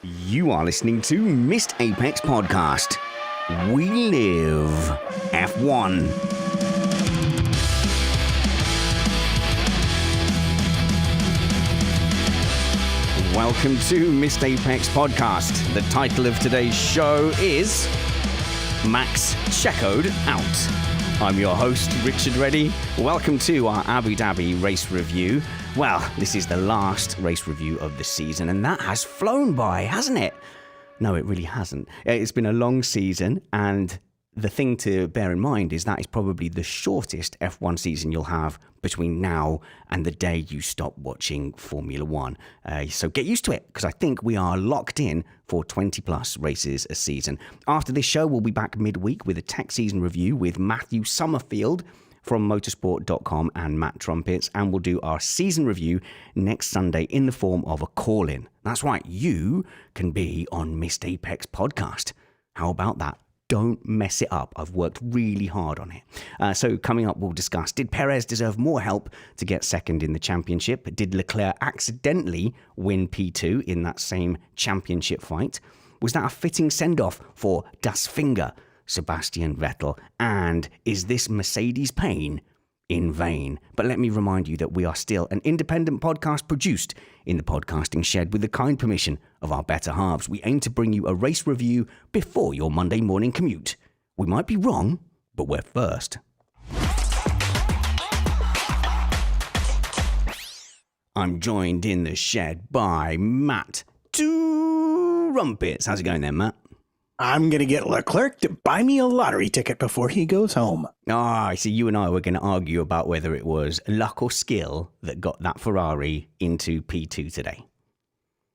You are listening to Missed Apex Podcast. We live F1. Welcome to Missed Apex Podcast. The title of today's show is Max Checoed Out. I'm your host, Richard Reddy. Welcome to our Abu Dhabi race review. Well, this is the last race review of the season, and that has flown by, hasn't it? No, it really hasn't. It's been a long season, and the thing to bear in mind is that it's probably the shortest F1 season you'll have between now and the day you stop watching Formula One. So get used to it, because I think we are locked in for 20 plus races a season. After this show, we'll be back midweek with a tech season review with Matthew Summerfield from motorsport.com and Matt Trumpets, and we'll do our season review next Sunday in the form of a call-in. That's right, you can be on Missed Apex Podcast. How about that? Don't mess it up. I've worked really hard on it. So coming up, we'll discuss, did Perez deserve more help to get second in the championship? Did Leclerc accidentally win P2 in that same championship fight? Was that a fitting send-off for Das Finger, Sebastian Vettel? And is this Mercedes pain in vain? But let me remind you that we are still an independent podcast produced in the podcasting shed with the kind permission of our better halves. We aim to bring you a race review before your Monday morning commute. We might be wrong, but we're first. I'm joined in the shed by Matt Trumpets. How's it going there, Matt? I'm going to get Leclerc to buy me a lottery ticket before he goes home. I see. You and I were going to argue about whether it was luck or skill that got that Ferrari into P2 today.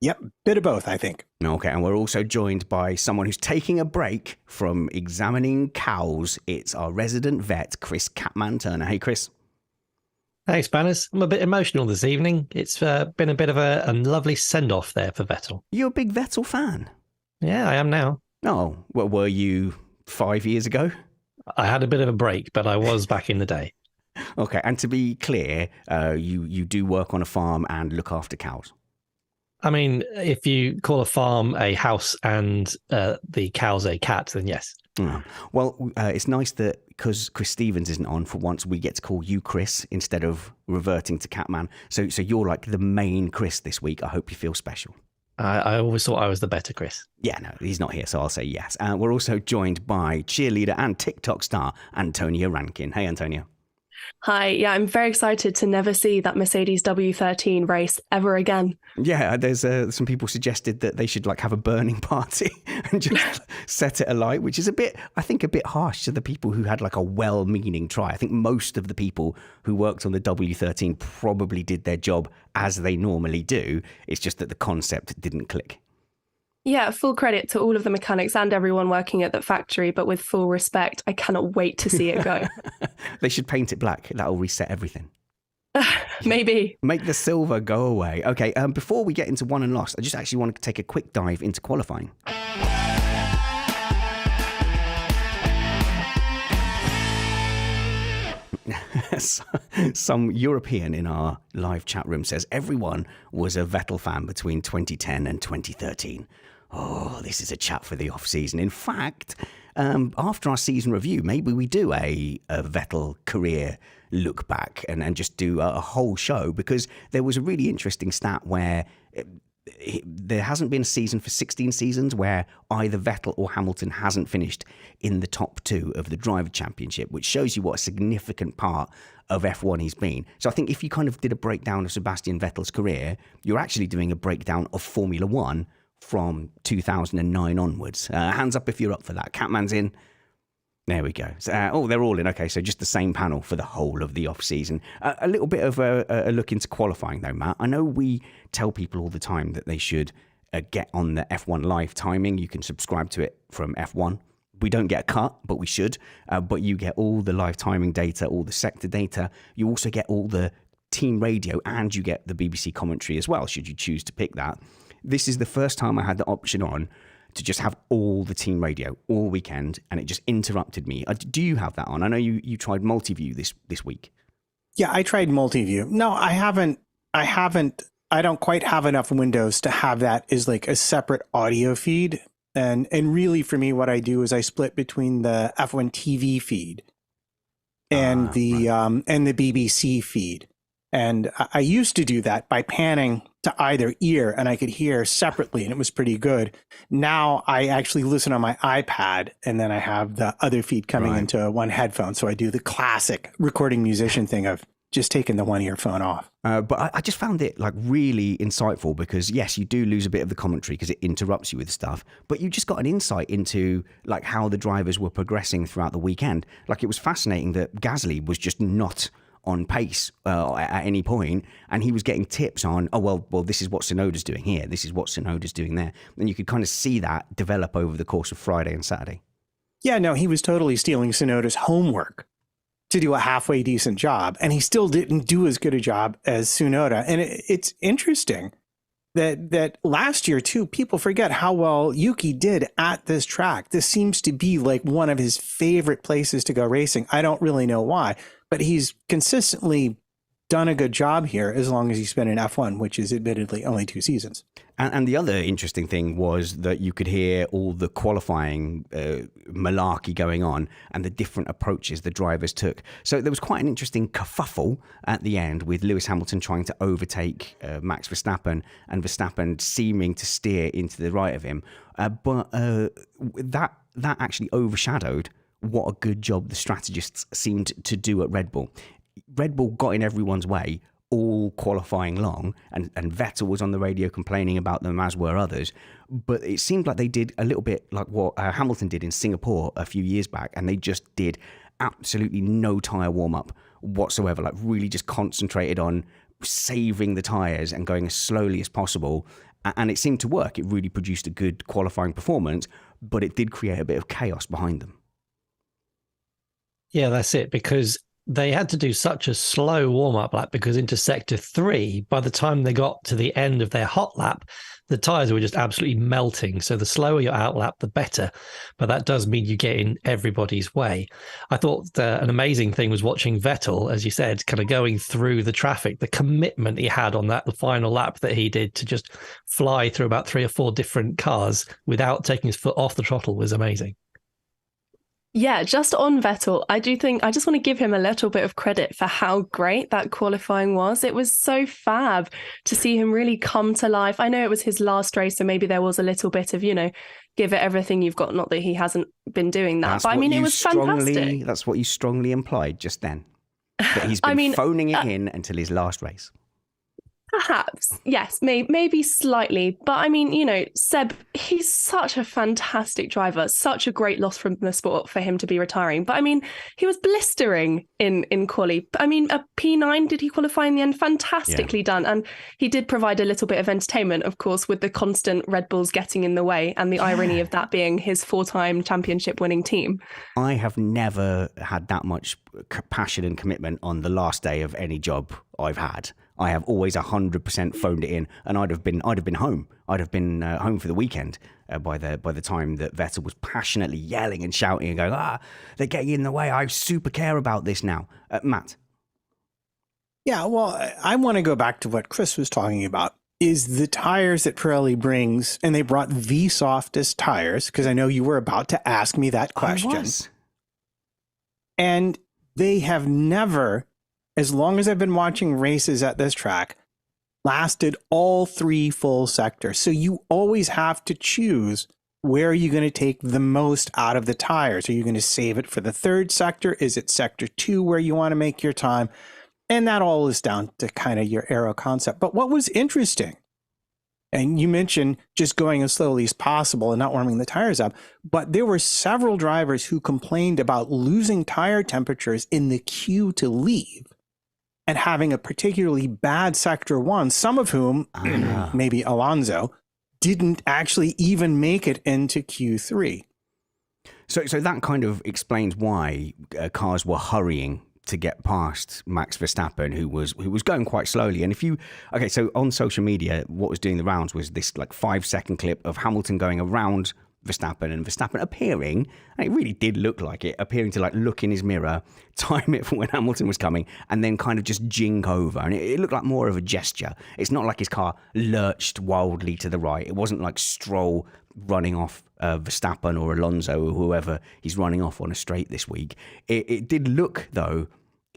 Yep, bit of both, I think. Okay, and we're also joined by someone who's taking a break from examining cows. It's our resident vet, Chris Catman Turner. Hey, Chris. Thanks, Banners. I'm a bit emotional this evening. It's been a bit of a lovely send-off there for Vettel. You're a big Vettel fan? Yeah, I am now. Oh, well, were you 5 years ago? I had a bit of a break, but I was back in the day. Okay, and to be clear, you do work on a farm and look after cows. I mean, if you call a farm a house and the cow's a cat, then yes. Well, it's nice that because Chris Stevens isn't on, for once we get to call you Chris instead of reverting to Catman. So you're like the main Chris this week. I hope you feel special. I always thought I was the better Chris. Yeah, no, he's not here, so I'll say yes. We're also joined by cheerleader and TikTok star Antonia Rankin. Hey, Antonia. Hi, yeah, I'm very excited to never see that Mercedes W13 race ever again. Yeah, there's some people suggested that they should have a burning party and just set it alight, which is a bit harsh to the people who had a well-meaning try. I think most of the people who worked on the W13 probably did their job as they normally do. It's just that the concept didn't click. Yeah, full credit to all of the mechanics and everyone working at that factory, but with full respect, I cannot wait to see it go. They should paint it black. That'll reset everything. Maybe. Make the silver go away. Okay, before we get into won and lost, I just actually want to take a quick dive into qualifying. Some European in our live chat room says everyone was a Vettel fan between 2010 and 2013. Oh, this is a chat for the off-season. In fact, after our season review, maybe we do a Vettel career look back and just do a whole show, because there was a really interesting stat where there hasn't been a season for 16 seasons where either Vettel or Hamilton hasn't finished in the top two of the Driver Championship, which shows you what a significant part of F1 he's been. So I think if you kind of did a breakdown of Sebastian Vettel's career, you're actually doing a breakdown of Formula One from 2009 onwards. Hands up if you're up for that. Catman's in. There we go. So, they're all in. Okay, so just the same panel for the whole of the off-season. A little bit of a look into qualifying, though, Matt. I know we tell people all the time that they should get on the F1 live timing. You can subscribe to it from F1. We don't get a cut, but we should. But you get all the live timing data, all the sector data. You also get all the team radio, and you get the BBC commentary as well, should you choose to pick that. This is the first time I had the option on to just have all the team radio all weekend, and it just interrupted me. Do you have that on? I know you tried multi-view this week. Yeah, I tried multi-view. No, I haven't I don't quite have enough windows to have that as like a separate audio feed. And really for me, what I do is I split between the F1 TV feed and and the BBC feed. And I used to do that by panning to either ear, and I could hear separately, and it was pretty good. Now I actually listen on my iPad, and then I have the other feed coming into one headphone. So I do the classic recording musician thing of just taking the one earphone off. But I just found it like really insightful because yes, you do lose a bit of the commentary because it interrupts you with stuff, but you just got an insight into like how the drivers were progressing throughout the weekend. Like it was fascinating that Gasly was just not on pace at any point, and he was getting tips on, well, this is what Tsunoda's doing here, this is what Tsunoda's doing there, and you could kind of see that develop over the course of Friday and Saturday. Yeah, no, he was totally stealing Tsunoda's homework to do a halfway decent job, and he still didn't do as good a job as Tsunoda. And it's interesting that last year too, people forget how well Yuki did at this track. This seems to be like one of his favorite places to go racing. I don't really know why, but he's consistently done a good job here as long as he's been in F1, which is admittedly only 2 seasons. And the other interesting thing was that you could hear all the qualifying malarkey going on and the different approaches the drivers took. So there was quite an interesting kerfuffle at the end with Lewis Hamilton trying to overtake Max Verstappen and Verstappen seeming to steer into the right of him. But that actually overshadowed what a good job the strategists seemed to do at Red Bull. Red Bull got in everyone's way all qualifying long, and Vettel was on the radio complaining about them, as were others. But it seemed like they did a little bit like what Hamilton did in Singapore a few years back, and they just did absolutely no tyre warm-up whatsoever, like really just concentrated on saving the tyres and going as slowly as possible. And it seemed to work. It really produced a good qualifying performance, but it did create a bit of chaos behind them. Yeah, that's it, because they had to do such a slow warm-up lap because into sector 3, by the time they got to the end of their hot lap, the tyres were just absolutely melting. So the slower your out lap, the better. But that does mean you get in everybody's way. I thought an amazing thing was watching Vettel, as you said, kind of going through the traffic, the commitment he had on the final lap that he did to just fly through about 3 or 4 different cars without taking his foot off the throttle was amazing. Yeah, just on Vettel, I just want to give him a little bit of credit for how great that qualifying was. It was so fab to see him really come to life. I know it was his last race, so maybe there was a little bit of, give it everything you've got. Not that he hasn't been doing that, but I mean, it was fantastic. That's what you strongly implied just then. That he's been phoning it in until his last race. Perhaps, yes, maybe slightly. But I mean, Seb, he's such a fantastic driver, such a great loss from the sport for him to be retiring. But I mean, he was blistering in quali. I mean, a P9, did he qualify in the end? Fantastically done. And he did provide a little bit of entertainment, of course, with the constant Red Bulls getting in the way and the irony of that being his 4-time championship winning team. I have never had that much passion and commitment on the last day of any job I've had. I have always 100% phoned it in, and I'd have been home. I'd have been home for the weekend by the time that Vettel was passionately yelling and shouting and going, they're getting in the way. I super care about this now. Matt. Yeah, well, I want to go back to what Chris was talking about, is the tires that Pirelli brings, and they brought the softest tires, because I know you were about to ask me that question. I was. And they have never, as long as I've been watching races at this track, lasted all 3 full sectors. So you always have to choose where are you going to take the most out of the tires. Are you going to save it for the 3rd sector? Is it sector 2 where you want to make your time? And that all is down to kind of your aero concept. But what was interesting, and you mentioned just going as slowly as possible and not warming the tires up, but there were several drivers who complained about losing tire temperatures in the queue to leave and having a particularly bad sector 1, some of whom, maybe Alonso, didn't actually even make it into Q3. So that kind of explains why cars were hurrying to get past Max Verstappen, who was going quite slowly. And so on social media, what was doing the rounds was this like 5-second clip of Hamilton going around Verstappen, and Verstappen appearing, and it really did look like it, appearing to like look in his mirror, time it for when Hamilton was coming, and then kind of just jink over. And it looked like more of a gesture. It's not like his car lurched wildly to the right. It wasn't like Stroll running off Verstappen or Alonso or whoever he's running off on a straight this week. It did look, though,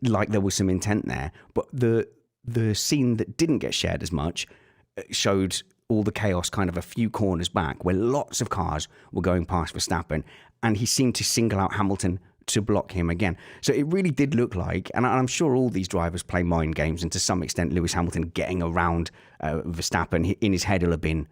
like there was some intent there. But the scene that didn't get shared as much showed all the chaos kind of a few corners back where lots of cars were going past Verstappen, and he seemed to single out Hamilton to block him again. So it really did look like, and I'm sure all these drivers play mind games, and to some extent Lewis Hamilton getting around Verstappen, in his head will have been,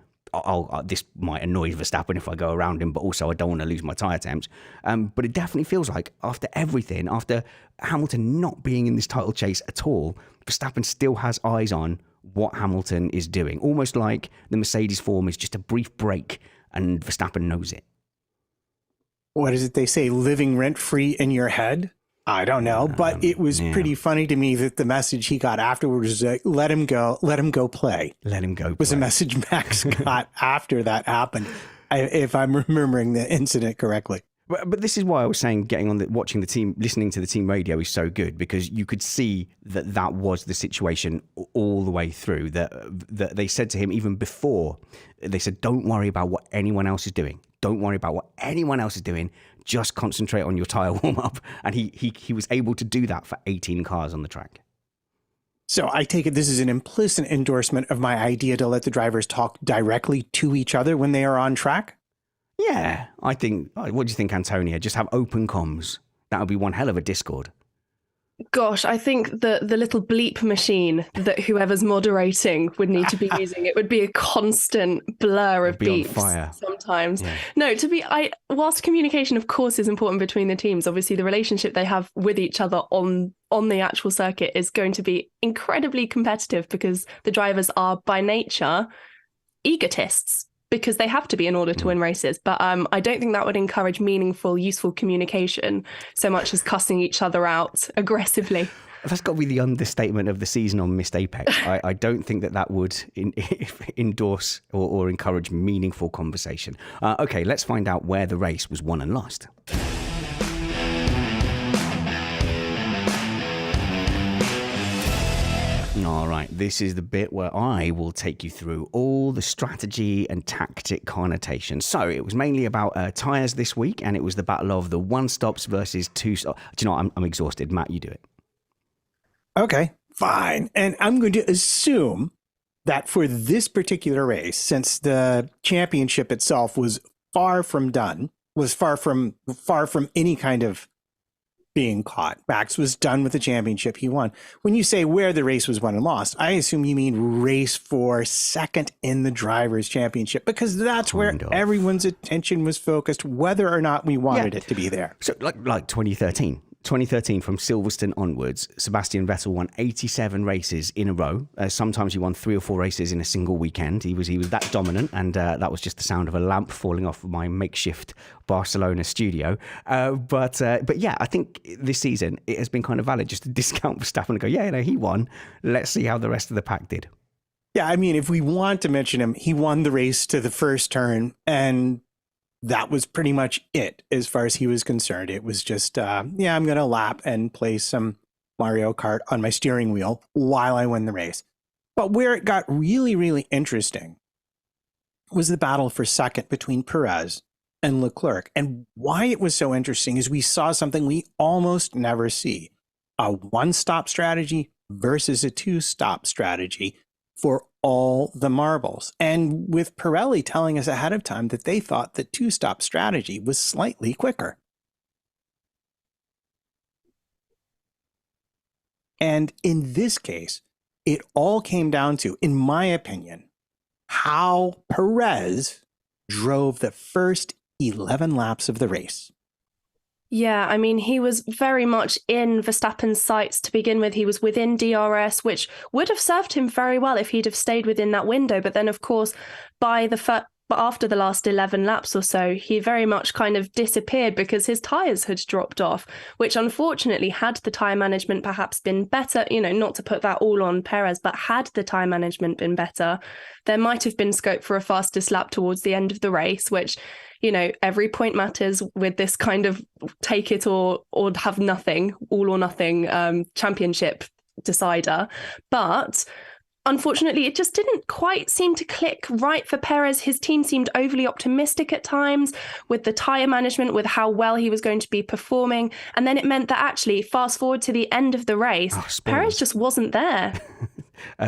this might annoy Verstappen if I go around him, but also I don't want to lose my tyre temps. But it definitely feels like after everything, after Hamilton not being in this title chase at all, Verstappen still has eyes on what Hamilton is doing. Almost like the Mercedes form is just a brief break and Verstappen knows it. What is it they say? Living rent-free in your head? I don't know, but it was pretty funny to me that the message he got afterwards was like, let him go play. Let him go play. Was a message Max got after that happened, if I'm remembering the incident correctly. But this is why I was saying watching the team, listening to the team radio is so good, because you could see that was the situation all the way through. That they said to him even before, they said, don't worry about what anyone else is doing. Don't worry about what anyone else is doing. Just concentrate on your tyre warm-up. And he was able to do that for 18 cars on the track. So I take it this is an implicit endorsement of my idea to let the drivers talk directly to each other when they are on track? Yeah, I think, what do you think, Antonia? Just have open comms. That would be one hell of a Discord. Gosh, I think the little bleep machine that whoever's moderating would need to be using, it would be a constant blur of beeps sometimes. Yeah. No, whilst communication, of course, is important between the teams, obviously the relationship they have with each other on the actual circuit is going to be incredibly competitive, because the drivers are by nature egotists, because they have to be in order to win races. But I don't think that would encourage meaningful, useful communication so much as cussing each other out aggressively. That's got to be the understatement of the season on Missed Apex. I don't think that would endorse or encourage meaningful conversation. Okay, let's find out where the race was won and lost. All right, this is the bit where I will take you through all the strategy and tactic connotations. So it was mainly about tyres this week, and it was the battle of the one stops versus two stops. Do you know what? I'm exhausted. Matt, you do it. Okay, fine. And I'm going to assume that for this particular race, since the championship itself was far from done, was far from any kind of being caught. Max was done with the championship. He won. When you say where the race was won and lost, I assume you mean race for second in the Drivers' Championship, because that's where everyone's attention was focused, whether or not we wanted it to be there. So like 2013. 2013, from Silverstone onwards, Sebastian Vettel won 87 races in a row. Sometimes he won 3 or 4 races in a single weekend. He was that dominant, and that was just the sound of a lamp falling off my makeshift Barcelona studio. But yeah, I think this season it has been kind of valid just to discount Verstappen and go, he won. Let's see how the rest of the pack did. Yeah, I mean, if we want to mention him, he won the race to the first turn, and that was pretty much it as far as he was concerned. It was just, I'm going to lap and play some Mario Kart on my steering wheel while I win the race. But where it got really, really interesting was the battle for second between Perez and Leclerc. And why it was so interesting is we saw something we almost never see: a one-stop strategy versus a two-stop strategy for all the marbles. And with Pirelli telling us ahead of time that they thought the two-stop strategy was slightly quicker. And in this case, it all came down to, in my opinion, how Perez drove the first 11 laps of the race. Yeah, I mean, he was very much in Verstappen's sights to begin with. He was within DRS, which would have served him very well if he'd have stayed within that window. But then, of course, by the but after the last 11 laps or so, he very much kind of disappeared because his tyres had dropped off, which unfortunately, had the tyre management perhaps been better, not to put that all on Perez, but had the tyre management been better, there might have been scope for a fastest lap towards the end of the race, which, every point matters with this kind of take it or have nothing, all or nothing championship decider. But unfortunately, it just didn't quite seem to click right for Perez. His team seemed overly optimistic at times with the tyre management, with how well he was going to be performing. And then it meant that actually, fast forward to the end of the race, Perez just wasn't there.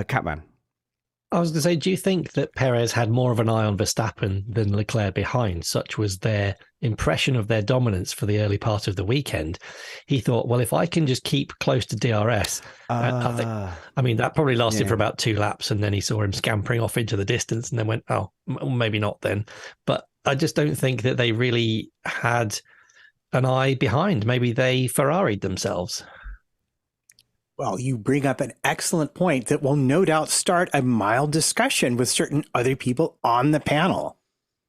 Catman. I was going to say, do you think that Perez had more of an eye on Verstappen than Leclerc behind? Such was their impression of their dominance for the early part of the weekend. He thought, well, if I can just keep close to DRS, that probably lasted for about 2 laps, and then he saw him scampering off into the distance and then went, oh, maybe not then. But I just don't think that they really had an eye behind. Maybe they Ferrari'd themselves. Well, you bring up an excellent point that will no doubt start a mild discussion with certain other people on the panel,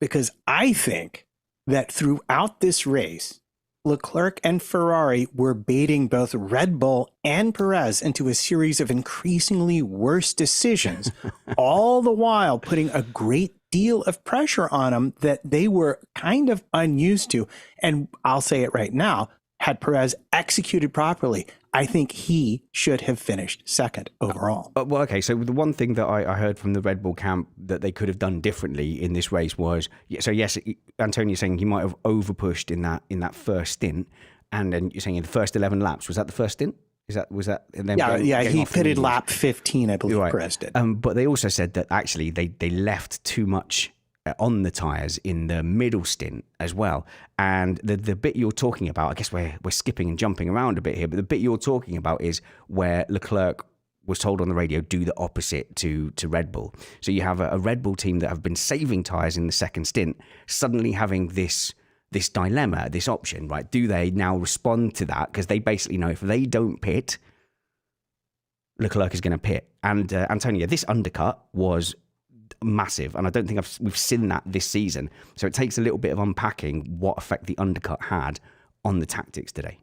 because I think that throughout this race, Leclerc and Ferrari were baiting both Red Bull and Perez into a series of increasingly worse decisions, all the while putting a great deal of pressure on them that they were kind of unused to. And I'll say it right now, had Perez executed properly, I think he should have finished second overall. Well, okay, so the one thing that I heard from the Red Bull camp that they could have done differently in this race was, so yes, Antonia saying he might have overpushed in that first stint, and then you're saying in the first 11 laps, was that the first stint? Was that? And then he pitted lap 15, I believe, right. Perez did. But they also said that actually they left too much on the tyres in the middle stint as well. And the bit you're talking about, I guess we're skipping and jumping around a bit here, but the bit you're talking about is where Leclerc was told on the radio, do the opposite to Red Bull. So you have a Red Bull team that have been saving tyres in the second stint, suddenly having this dilemma, this option, right? Do they now respond to that? Because they basically know if they don't pit, Leclerc is going to pit. And Antonia, this undercut was massive, and I don't think we've seen that this season. So it takes a little bit of unpacking what effect the undercut had on the tactics today.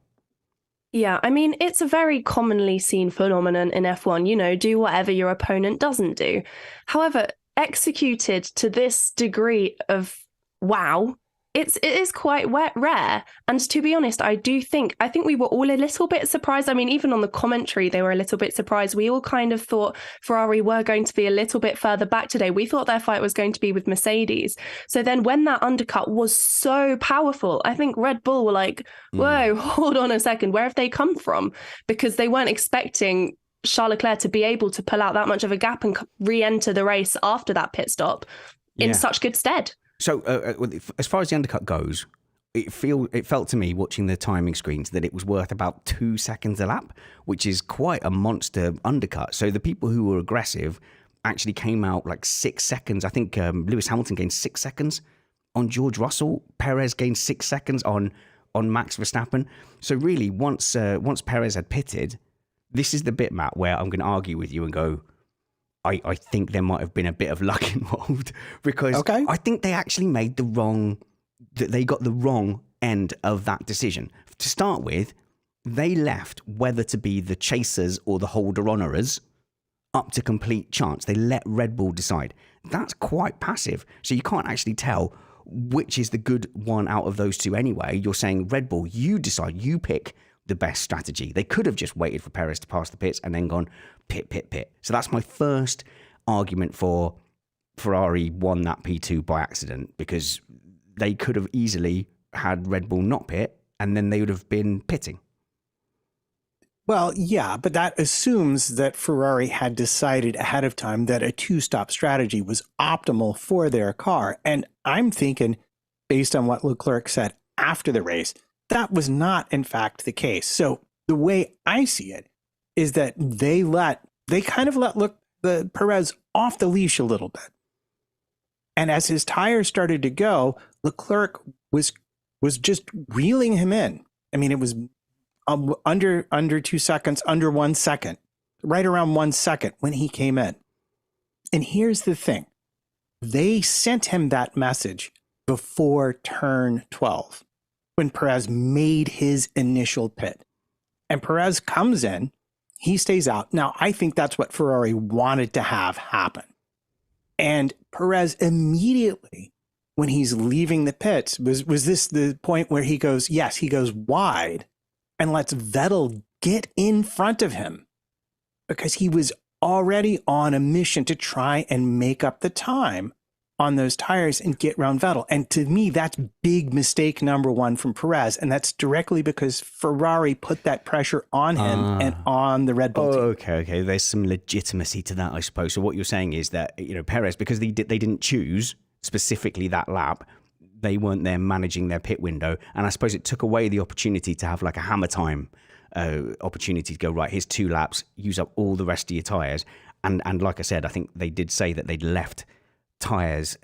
Yeah, I mean, it's a very commonly seen phenomenon in F1, do whatever your opponent doesn't do. However, executed to this degree of wow, it is quite rare. And to be honest, I think we were all a little bit surprised. I mean, even on the commentary, they were a little bit surprised. We all kind of thought Ferrari were going to be a little bit further back today. We thought their fight was going to be with Mercedes. So then when that undercut was so powerful, I think Red Bull were like, whoa, hold on a second. Where have they come from? Because they weren't expecting Charles Leclerc to be able to pull out that much of a gap and re-enter the race after that pit stop in such good stead. So as far as the undercut goes, it felt to me watching the timing screens that it was worth about 2 seconds a lap, which is quite a monster undercut. So the people who were aggressive actually came out like 6 seconds. I think Lewis Hamilton gained 6 seconds on George Russell. Perez gained 6 seconds on Max Verstappen. So really, once Perez had pitted, this is the bit, Matt, where I'm going to argue with you and go, I think there might have been a bit of luck involved, because I think they actually got the wrong end of that decision. To start with, they left whether to be the chasers or the holder-honorers up to complete chance. They let Red Bull decide. That's quite passive. So you can't actually tell which is the good one out of those two anyway. You're saying, Red Bull, you decide, you pick the best strategy. They could have just waited for Perez to pass the pits and then gone pit. So that's my first argument for Ferrari won that P2 by accident, because they could have easily had Red Bull not pit and then they would have been pitting. Well, yeah, but that assumes that Ferrari had decided ahead of time that a two-stop strategy was optimal for their car. And I'm thinking, based on what Leclerc said after the race, that was not, in fact, the case. So the way I see it is that they kind of let the Perez off the leash a little bit. And as his tires started to go, Leclerc was just reeling him in. I mean, it was under 2 seconds, under 1 second, right around 1 second when he came in. And here's the thing. they sent him that message before turn 12 when Perez made his initial pit. And Perez comes in, he stays out. Now, I think that's what Ferrari wanted to have happen. And Perez immediately, when he's leaving the pits, was this the point where he goes, yes, he goes wide and lets Vettel get in front of him because he was already on a mission to try and make up the time on those tires and get around Vettel. And to me, that's big mistake number one from Perez. And that's directly because Ferrari put that pressure on him and on the Red Bull team. Okay. There's some legitimacy to that, I suppose. So what you're saying is that, Perez, because they didn't choose specifically that lap, they weren't there managing their pit window. And I suppose it took away the opportunity to have like a hammer time opportunity to go, right, here's 2 laps, use up all the rest of your tires. And like I said, I think they did say that they'd left tires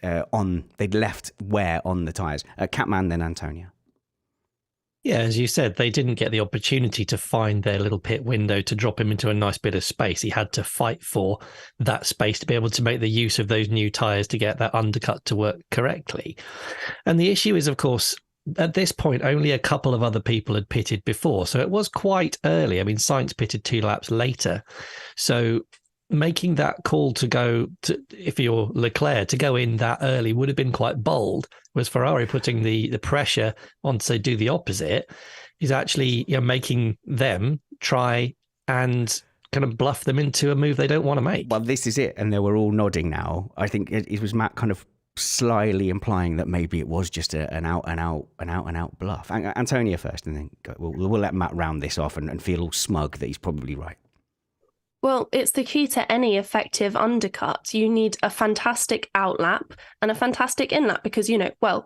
they'd left wear on the tires. Catman, then Antonia. Yeah, as you said, they didn't get the opportunity to find their little pit window to drop him into a nice bit of space. He had to fight for that space to be able to make the use of those new tyres to get that undercut to work correctly. And the issue is, of course, at this point, only a couple of other people had pitted before. So it was quite early. I mean, Sainz pitted 2 laps later. So making that call to go to, if you're Leclerc, to go in that early would have been quite bold. Whereas Ferrari putting the pressure on to do the opposite is actually making them try and kind of bluff them into a move they don't want to make. Well, this is it, and they were all nodding now. I think it was Matt kind of slyly implying that maybe it was just an out and out bluff. Antonia first, and then we'll let Matt round this off and feel all smug that he's probably right. Well, it's the key to any effective undercut. You need a fantastic outlap and a fantastic inlap because,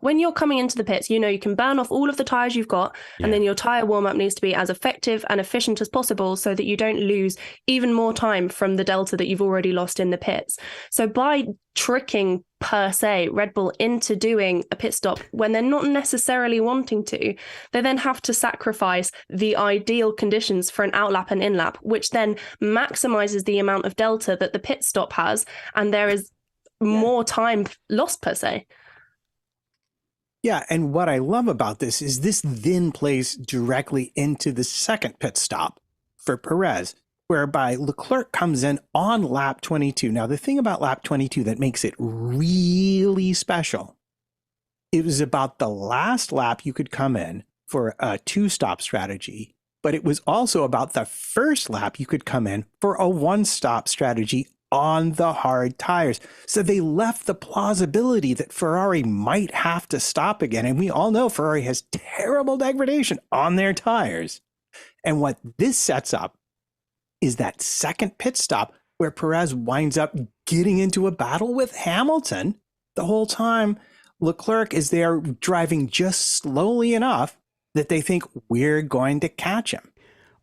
when you're coming into the pits, you can burn off all of the tyres you've got, and then your tyre warm-up needs to be as effective and efficient as possible so that you don't lose even more time from the delta that you've already lost in the pits. So by tricking, per se, Red Bull into doing a pit stop when they're not necessarily wanting to, they then have to sacrifice the ideal conditions for an outlap and inlap, which then maximizes the amount of delta that the pit stop has, and there is more time lost, per se. Yeah, and what I love about this is this then plays directly into the second pit stop for Perez, whereby Leclerc comes in on lap 22. Now, the thing about lap 22 that makes it really special, it was about the last lap you could come in for a 2-stop strategy, but it was also about the first lap you could come in for a 1-stop strategy on the hard tires. So they left the plausibility that Ferrari might have to stop again. And we all know Ferrari has terrible degradation on their tires. And what this sets up is that second pit stop where Perez winds up getting into a battle with Hamilton. The whole time, Leclerc is there driving just slowly enough that they think we're going to catch him.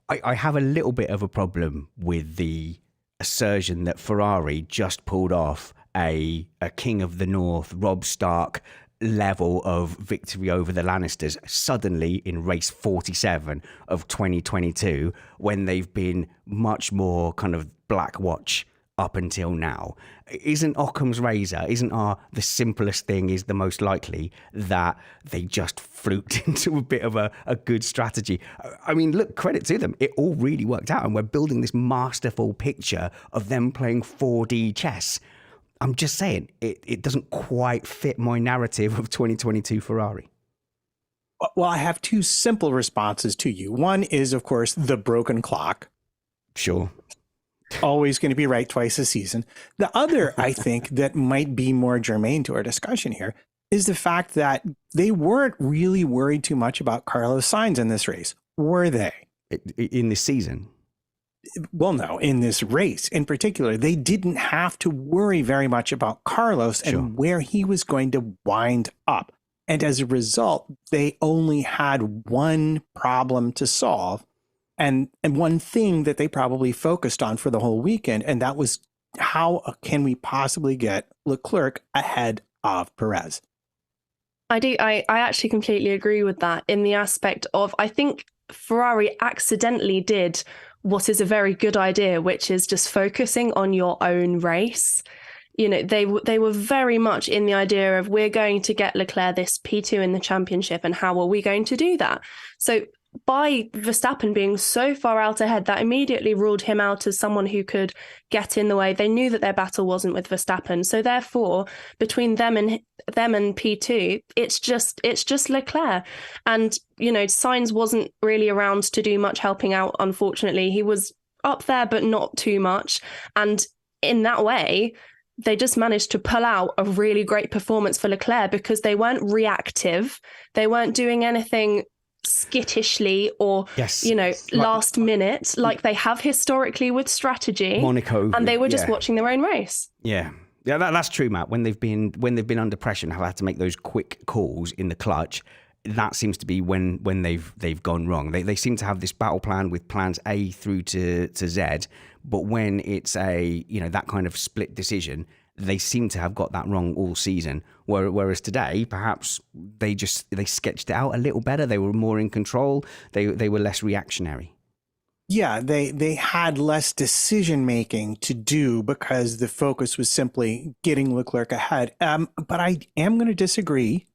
I have a little bit of a problem with the assertion that Ferrari just pulled off a King of the North, Rob Stark level of victory over the Lannisters suddenly in race 47 of 2022 when they've been much more kind of black watch up until now. Isn't Occam's razor, the simplest thing is the most likely that they just fluked into a bit of a good strategy? I mean, look, credit to them. It all really worked out and we're building this masterful picture of them playing 4D chess. I'm just saying, it doesn't quite fit my narrative of 2022 Ferrari. Well, I have 2 simple responses to you. One is, of course, the broken clock. Sure. Always going to be right twice a season. The other, I think, that might be more germane to our discussion here is the fact that they weren't really worried too much about Carlos Sainz in this race, were they? In this season? Well, no, in this race in particular, they didn't have to worry very much about Carlos and where he was going to wind up. And as a result, they only had one problem to solve and one thing that they probably focused on for the whole weekend. And that was how can we possibly get Leclerc ahead of Perez? I do. I actually completely agree with that in the aspect of, I think Ferrari accidentally did what is a very good idea, which is just focusing on your own race. they were very much in the idea of, we're going to get Leclerc this P2 in the championship, and how are we going to do that? So by Verstappen being so far out ahead, that immediately ruled him out as someone who could get in the way. They knew that their battle wasn't with Verstappen. So therefore, between them and P2, it's just Leclerc. And, Sainz wasn't really around to do much helping out, unfortunately. He was up there, but not too much. And in that way, they just managed to pull out a really great performance for Leclerc, because they weren't reactive. They weren't doing anything skittishly or last minute like they have historically with strategy. Monaco, and they were just watching their own race. That's true, Matt. When they've been under pressure and have had to make those quick calls in the clutch, that seems to be when they've gone wrong. They seem to have this battle plan with plans A through to Z, but when it's that kind of split decision, they seem to have got that wrong all season. Whereas today, perhaps they sketched it out a little better. They were more in control. They were less reactionary. Yeah, they had less decision making to do because the focus was simply getting Leclerc ahead. But I am going to disagree,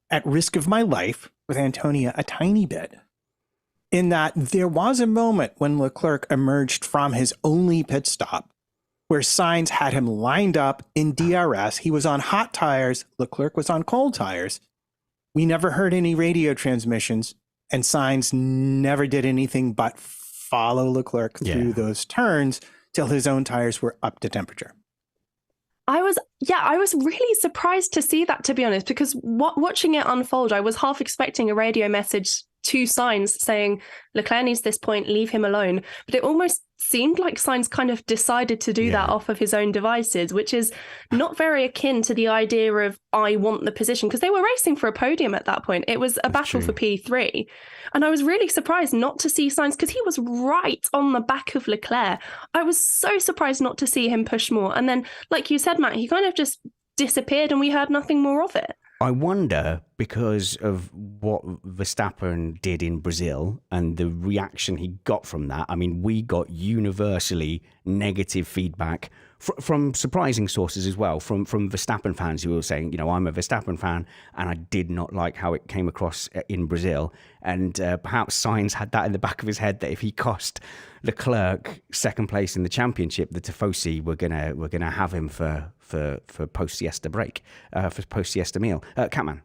at risk of my life, with Antonia a tiny bit, in that there was a moment when Leclerc emerged from his only pit stop where Sainz had him lined up in DRS. He was on hot tires. Leclerc was on cold tires. We never heard any radio transmissions, and Sainz never did anything but follow Leclerc through those turns till his own tires were up to temperature. I was really surprised to see that, to be honest, because watching it unfold, I was half expecting a radio message to Sainz saying, Leclerc needs this point, leave him alone. But it almost seemed like Sainz kind of decided to do that off of his own devices, which is not very akin to the idea of, I want the position, because they were racing for a podium at that point. It was a battle for P3. And I was really surprised not to see Sainz, because he was right on the back of Leclerc. I was so surprised not to see him push more. And then, like you said, Matt, he kind of just disappeared and we heard nothing more of it. I wonder, because of what Verstappen did in Brazil and the reaction he got from that. I mean, we got universally negative feedback from surprising sources as well, from Verstappen fans who were saying, I'm a Verstappen fan and I did not like how it came across in Brazil. And perhaps Sainz had that in the back of his head, that if he cost Leclerc second place in the championship, the Tifosi were gonna have him for post siesta break, for post siesta meal. Catman.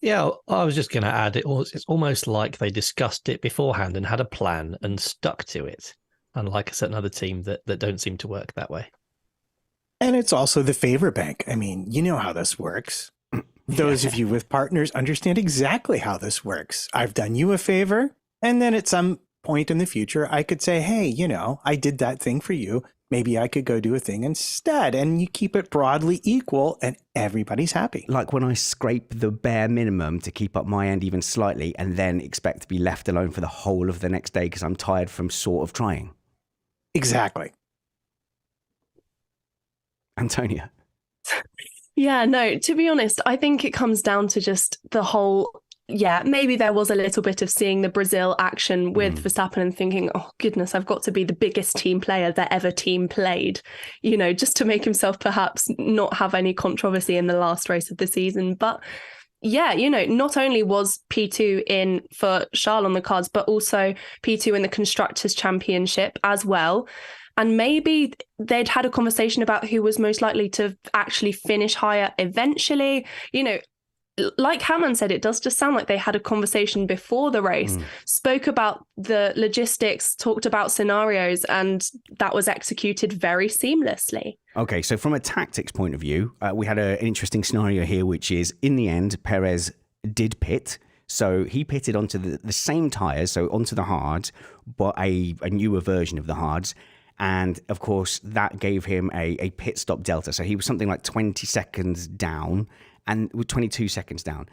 Yeah, I was just going to add, it's almost like they discussed it beforehand and had a plan and stuck to it, unlike a certain other team that don't seem to work that way. And it's also the favor bank. I mean, you know how this works. Those of you with partners understand exactly how this works. I've done you a favor, and then at some point in the future, I could say, hey, I did that thing for you. Maybe I could go do a thing instead. And you keep it broadly equal and everybody's happy. Like when I scrape the bare minimum to keep up my end even slightly and then expect to be left alone for the whole of the next day because I'm tired from sort of trying. Exactly. Antonia. Yeah, no, to be honest, I think it comes down to just the whole, maybe there was a little bit of seeing the Brazil action with Verstappen and thinking, oh goodness, I've got to be the biggest team player that ever team played, just to make himself perhaps not have any controversy in the last race of the season. But not only was P2 in for Charles on the cards, but also P2 in the Constructors' Championship as well. And maybe they'd had a conversation about who was most likely to actually finish higher eventually. Like Catman said, it does just sound like they had a conversation before the race, spoke about the logistics, talked about scenarios, and that was executed very seamlessly. Okay, so from a tactics point of view, we had an interesting scenario here, which is in the end, Perez did pit. So he pitted onto the same tyres, so onto the hards, but a newer version of the hards. And of course, that gave him a pit stop delta. So he was something like 20 seconds down and 22 seconds down.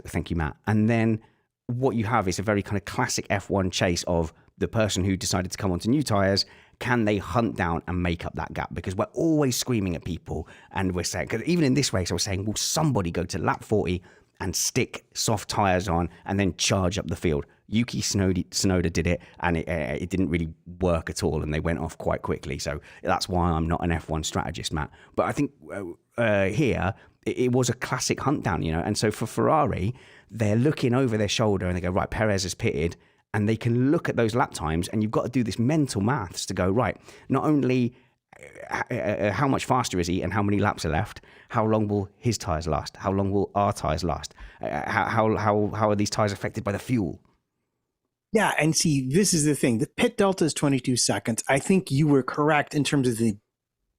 Thank you, Matt. And then what you have is a very kind of classic F1 chase of the person who decided to come onto new tyres. Can they hunt down and make up that gap? Because we're always screaming at people and we're saying, because even in this race, I was saying, will somebody go to lap 40 and stick soft tyres on and then charge up the field? Yuki Tsunoda did it, and it didn't really work at all, and they went off quite quickly. So that's why I'm not an F1 strategist, Matt. But I think here it was a classic hunt down, and so for Ferrari, they're looking over their shoulder and they go, right, Perez has pitted, and they can look at those lap times, and you've got to do this mental maths to go, right, not only how much faster is he and how many laps are left, how long will his tyres last, how long will our tyres last, how are these tyres affected by the fuel? Yeah, and see, this is the thing. The pit delta is 22 seconds. I think you were correct in terms of the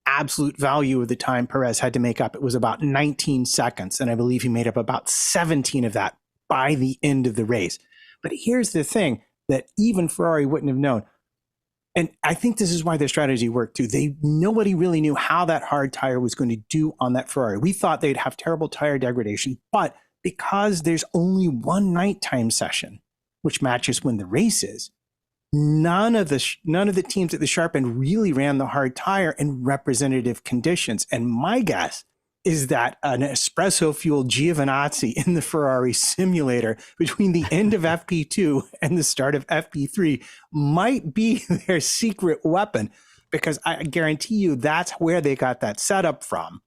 absolute value of the time Perez had to make up. It was about 19 seconds, and I believe he made up about 17 of that by the end of the race. But here's the thing that even Ferrari wouldn't have known. And I think this is why their strategy worked too. Nobody really knew how that hard tire was going to do on that Ferrari. We thought they'd have terrible tire degradation, but because there's only one nighttime session, which matches when the race is, none of the teams at the sharp end really ran the hard tire in representative conditions. And my guess is that an espresso fueled Giovinazzi in the Ferrari simulator between the end of FP2 and the start of FP3 might be their secret weapon, because I guarantee you that's where they got that setup from.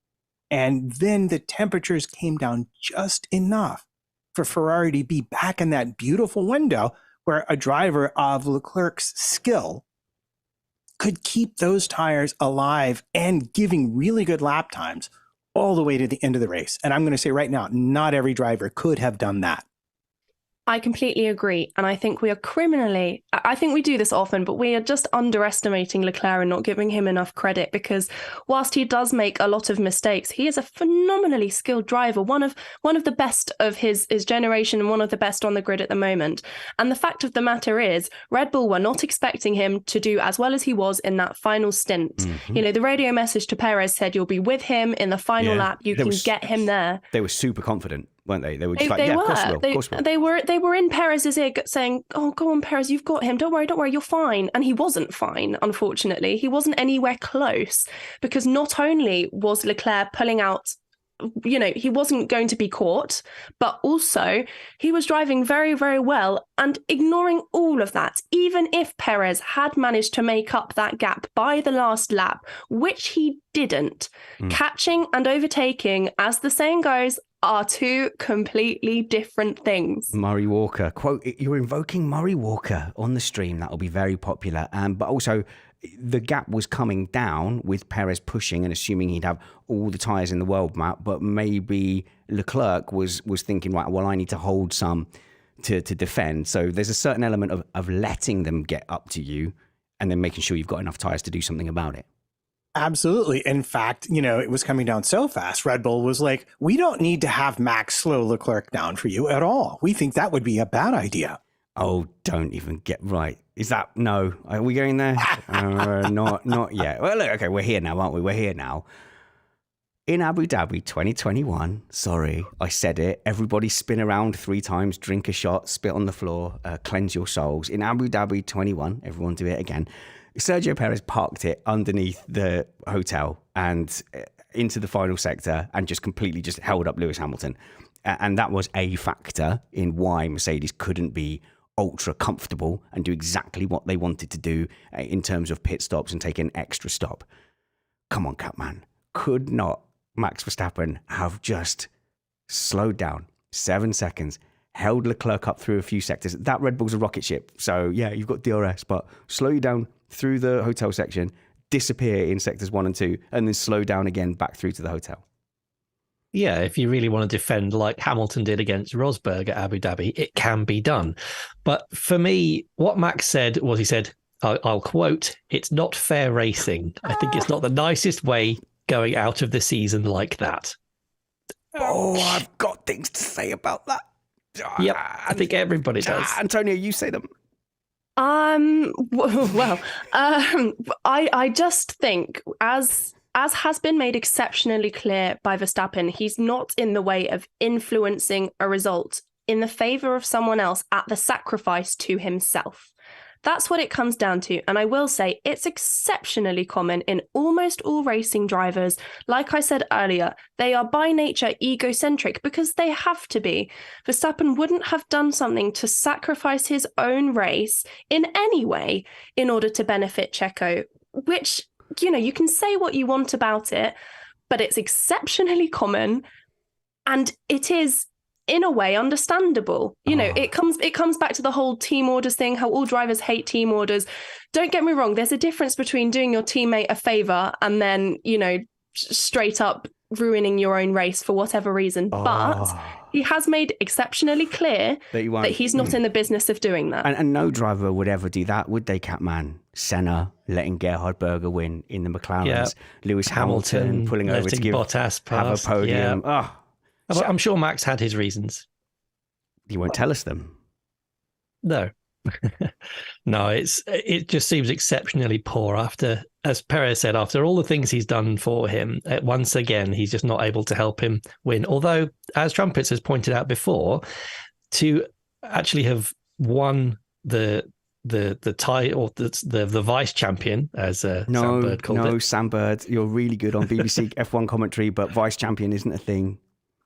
And then the temperatures came down just enough for Ferrari to be back in that beautiful window where a driver of Leclerc's skill could keep those tires alive and giving really good lap times all the way to the end of the race. And I'm going to say right now, not every driver could have done that. I completely agree. And I think I think we do this often, but we are just underestimating Leclerc and not giving him enough credit, because whilst he does make a lot of mistakes, he is a phenomenally skilled driver, one of the best of his generation and one of the best on the grid at the moment. And the fact of the matter is, Red Bull were not expecting him to do as well as he was in that final stint. Mm-hmm. The radio message to Perez said, you'll be with him in the final lap. You can get him there. They were super confident, weren't they? They were just of course we will. They were in Perez's ear saying, oh, go on, Perez, you've got him. Don't worry, you're fine. And he wasn't fine, unfortunately. He wasn't anywhere close, because not only was Leclerc pulling out, he wasn't going to be caught, but also he was driving very, very well and ignoring all of that. Even if Perez had managed to make up that gap by the last lap, which he didn't, catching and overtaking, as the saying goes, are two completely different things. Murray Walker. Quote, you're invoking Murray Walker on the stream. That'll be very popular. But also, the gap was coming down with Perez pushing and assuming he'd have all the tyres in the world, Matt. But maybe Leclerc was thinking, right, well, I need to hold some to defend. So there's a certain element of letting them get up to you and then making sure you've got enough tyres to do something about it. Absolutely. In fact, it was coming down so fast. Red Bull was like, we don't need to have Max slow Leclerc down for you at all. We think that would be a bad idea. Oh, don't even get right. Is that no? Are we going there? Not yet. Well, look, okay, we're here now, aren't we? We're here now. In Abu Dhabi 2021, sorry, I said it. Everybody spin around 3 times, drink a shot, spit on the floor, cleanse your souls. In Abu Dhabi 21, everyone do it again. Sergio Perez parked it underneath the hotel and into the final sector and just completely just held up Lewis Hamilton. And that was a factor in why Mercedes couldn't be ultra comfortable and do exactly what they wanted to do in terms of pit stops and take an extra stop. Come on, Catman. Could not Max Verstappen have just slowed down 7 seconds, held Leclerc up through a few sectors? That Red Bull's a rocket ship. So, yeah, you've got DRS, but slow you down through the hotel section, disappear in sectors 1 and 2, and then slow down again back through to the hotel. Yeah, if you really want to defend like Hamilton did against Rosberg at Abu Dhabi, it can be done. But for me, what Max said was, he said, I'll quote, "It's not fair racing. I think it's not the nicest way going out of the season like that." Oh, I've got things to say about that. Yep, I think everybody does. Antonia, you say them. Well, I just think, as has been made exceptionally clear by Verstappen, he's not in the way of influencing a result in the favor of someone else at the sacrifice to himself. That's what it comes down to. And I will say it's exceptionally common in almost all racing drivers. Like I said earlier, they are by nature egocentric because they have to be. Verstappen wouldn't have done something to sacrifice his own race in any way in order to benefit Checo, which, you know, you can say what you want about it, but it's exceptionally common. And it is, in a way, understandable. You know, it comes back to the whole team orders thing, how all drivers hate team orders. Don't get me wrong, there's a difference between doing your teammate a favor and then, you know, straight up ruining your own race for whatever reason. But he has made exceptionally clear that he's not in the business of doing that. And no driver would ever do that, would they, Catman? Senna letting Gerhard Berger win in the McLarens. Lewis Hamilton pulling over to give Bottas have a podium. I'm sure Max had his reasons. You won't tell us them. No. No, it just seems exceptionally poor after, as Perez said, after all the things he's done for him. Once again, he's just not able to help him win. Although, as Trumpets has pointed out before, to actually have won the tie or the vice champion, as Sam Bird called it. No, Sam Bird, you're really good on BBC F1 commentary, but vice champion isn't a thing.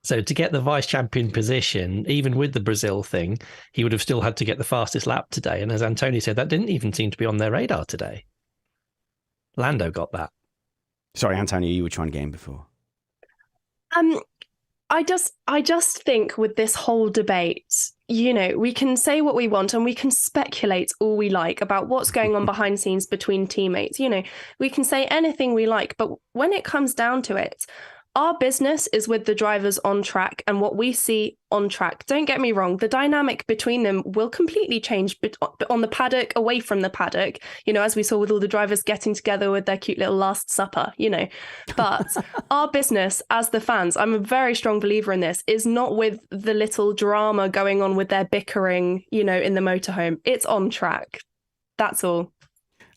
So to get the vice champion position, even with the Brazil thing, he would have still had to get the fastest lap today. And as Antonia said, that didn't even seem to be on their radar today. Lando got that. Sorry, Antonia, you were trying to get in before. I just think with this whole debate, you know, we can say what we want and we can speculate all we like about what's going on behind scenes between teammates. You know, we can say anything we like, but when it comes down to it, our business is with the drivers on track and what we see on track. Don't get me wrong, the dynamic between them will completely change on the paddock, away from the paddock, you know, as we saw with all the drivers getting together with their cute little Last Supper, you know. But our business as the fans, I'm a very strong believer in this, is not with the little drama going on with their bickering, you know, in the motorhome. It's on track. That's all.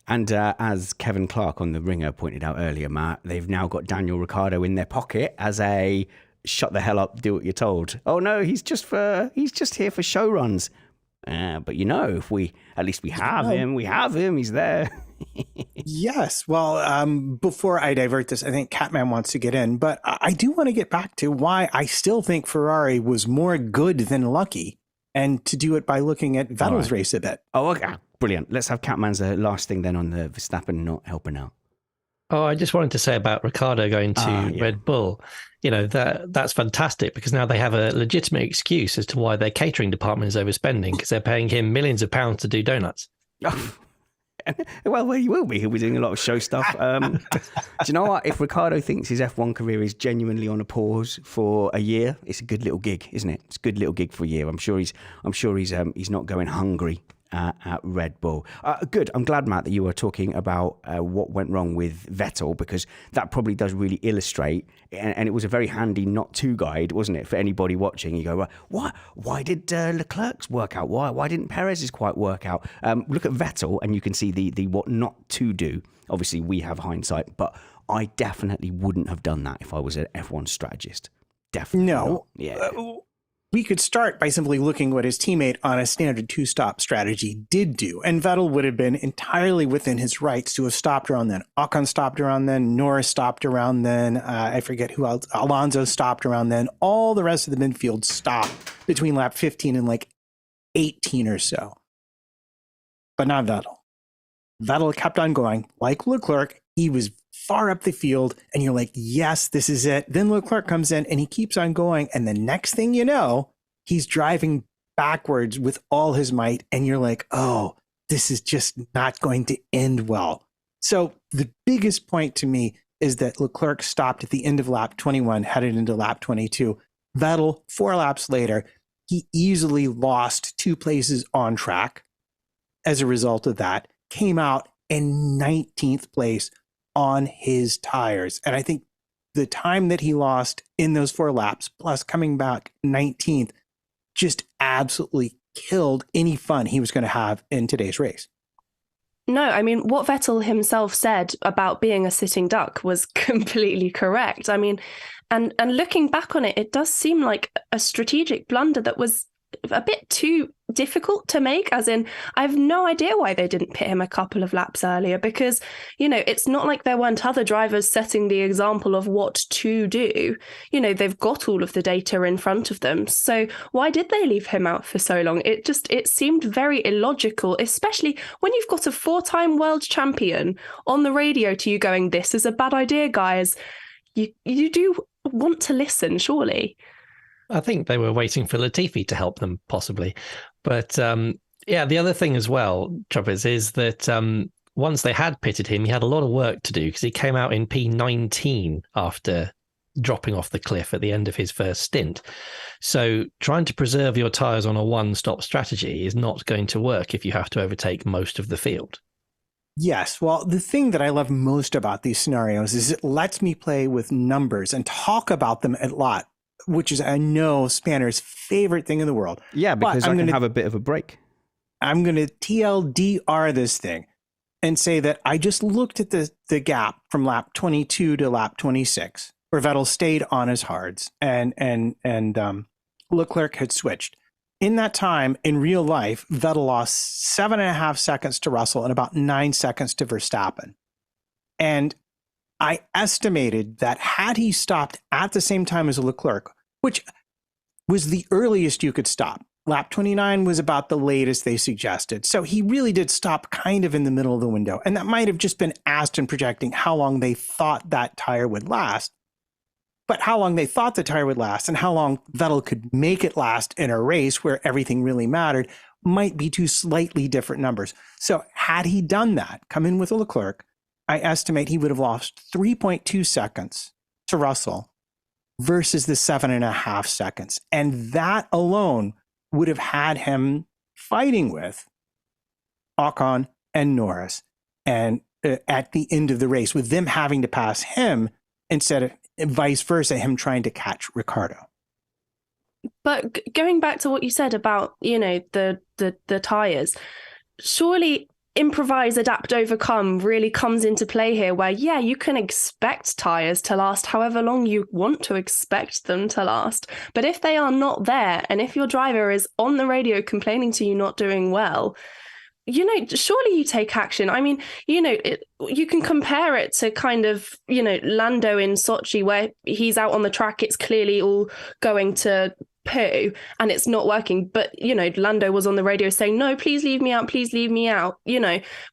And as Kevin Clark on The Ringer pointed out earlier, Matt, they've now got Daniel Ricciardo in their pocket as a shut the hell up, do what you're told. Oh no, he's just here for show runs. But you know, if we have him, he's there. Yes. Well, before I divert this, I think Catman wants to get in, but I do want to get back to why I still think Ferrari was more good than lucky, and to do it by looking at Vettel's race a bit. Oh, okay. Brilliant. Let's have Catman's last thing then on the Verstappen not helping out. Oh, I just wanted to say about Ricciardo going to Red Bull. You know, that's fantastic because now they have a legitimate excuse as to why their catering department is overspending because they're paying him millions of pounds to do donuts. Well, he will be. He'll be doing a lot of show stuff. Do you know what? If Ricciardo thinks his F1 career is genuinely on a pause for a year, it's a good little gig, isn't it? It's a good little gig for a year. I'm sure he's not going hungry at Red Bull. Good. I'm glad, Matt, that you were talking about what went wrong with Vettel, because that probably does really illustrate, and it was a very handy not to guide, wasn't it, for anybody watching? You go, well, why did Leclerc's work out? Why didn't Perez's quite work out? Look at Vettel and you can see the what not to do. Obviously, we have hindsight, but I definitely wouldn't have done that if I was an F1 strategist. Definitely No. not. Yeah. We could start by simply looking what his teammate on a standard two-stop strategy did do. And Vettel would have been entirely within his rights to have stopped around then. Ocon stopped around then. Norris stopped around then. I forget who else. Alonso stopped around then. All the rest of the midfield stopped between lap 15 and like 18 or so. But not Vettel. Vettel kept on going. Like Leclerc, he was far up the field, and you're like, yes, this is it. Then Leclerc comes in and he keeps on going, and the next thing you know, he's driving backwards with all his might, and you're like, oh, this is just not going to end well. So the biggest point to me is that Leclerc stopped at the end of lap 21, headed into lap 22. Vettel, 4 laps later, he easily lost 2 places on track. As a result of that, came out in 19th place on his tires. And I think the time that he lost in those 4 laps, plus coming back 19th, just absolutely killed any fun he was going to have in today's race. No, I mean, what Vettel himself said about being a sitting duck was completely correct. I mean, and looking back on it, it does seem like a strategic blunder that was a bit too difficult to make, as in I have no idea why they didn't pit him a couple of laps earlier, because it's not like there weren't other drivers setting the example of what to do. They've got all of the data in front of them, so why did they leave him out for so long? It seemed very illogical, especially when you've got a 4-time world champion on the radio to you going, this is a bad idea, guys. You do want to listen, surely. I think they were waiting for Latifi to help them, possibly. But the other thing as well, Trumpets, is that once they had pitted him, he had a lot of work to do because he came out in P19 after dropping off the cliff at the end of his first stint. So trying to preserve your tyres on a one-stop strategy is not going to work if you have to overtake most of the field. Yes. Well, the thing that I love most about these scenarios is it lets me play with numbers and talk about them a lot, which is, I know, Spanner's favorite thing in the world. Yeah, because I can have a bit of a break. I'm going to TLDR this thing and say that I just looked at the gap from lap 22 to lap 26, where Vettel stayed on his hards and Leclerc had switched. In that time, in real life, Vettel lost 7.5 seconds to Russell and about 9 seconds to Verstappen. And I estimated that had he stopped at the same time as Leclerc, which was the earliest you could stop, lap 29 was about the latest they suggested. So he really did stop kind of in the middle of the window. And that might have just been Aston projecting how long they thought that tire would last. But how long they thought the tire would last and how long Vettel could make it last in a race where everything really mattered might be two slightly different numbers. So had he done that, come in with a Leclerc, I estimate he would have lost 3.2 seconds to Russell versus the 7.5 seconds. And that alone would have had him fighting with Ocon and Norris. And at the end of the race, with them having to pass him instead of vice versa, him trying to catch Ricciardo. But going back to what you said about, the tires, surely improvise, adapt, overcome really comes into play here, where, yeah, you can expect tires to last however long you want to expect them to last. But if they are not there, and if your driver is on the radio complaining to you not doing well, surely you take action. I mean, you can compare it to kind of, Lando in Sochi, where he's out on the track, it's clearly all going to poo and it's not working. But, Lando was on the radio saying, no, please leave me out. Please leave me out.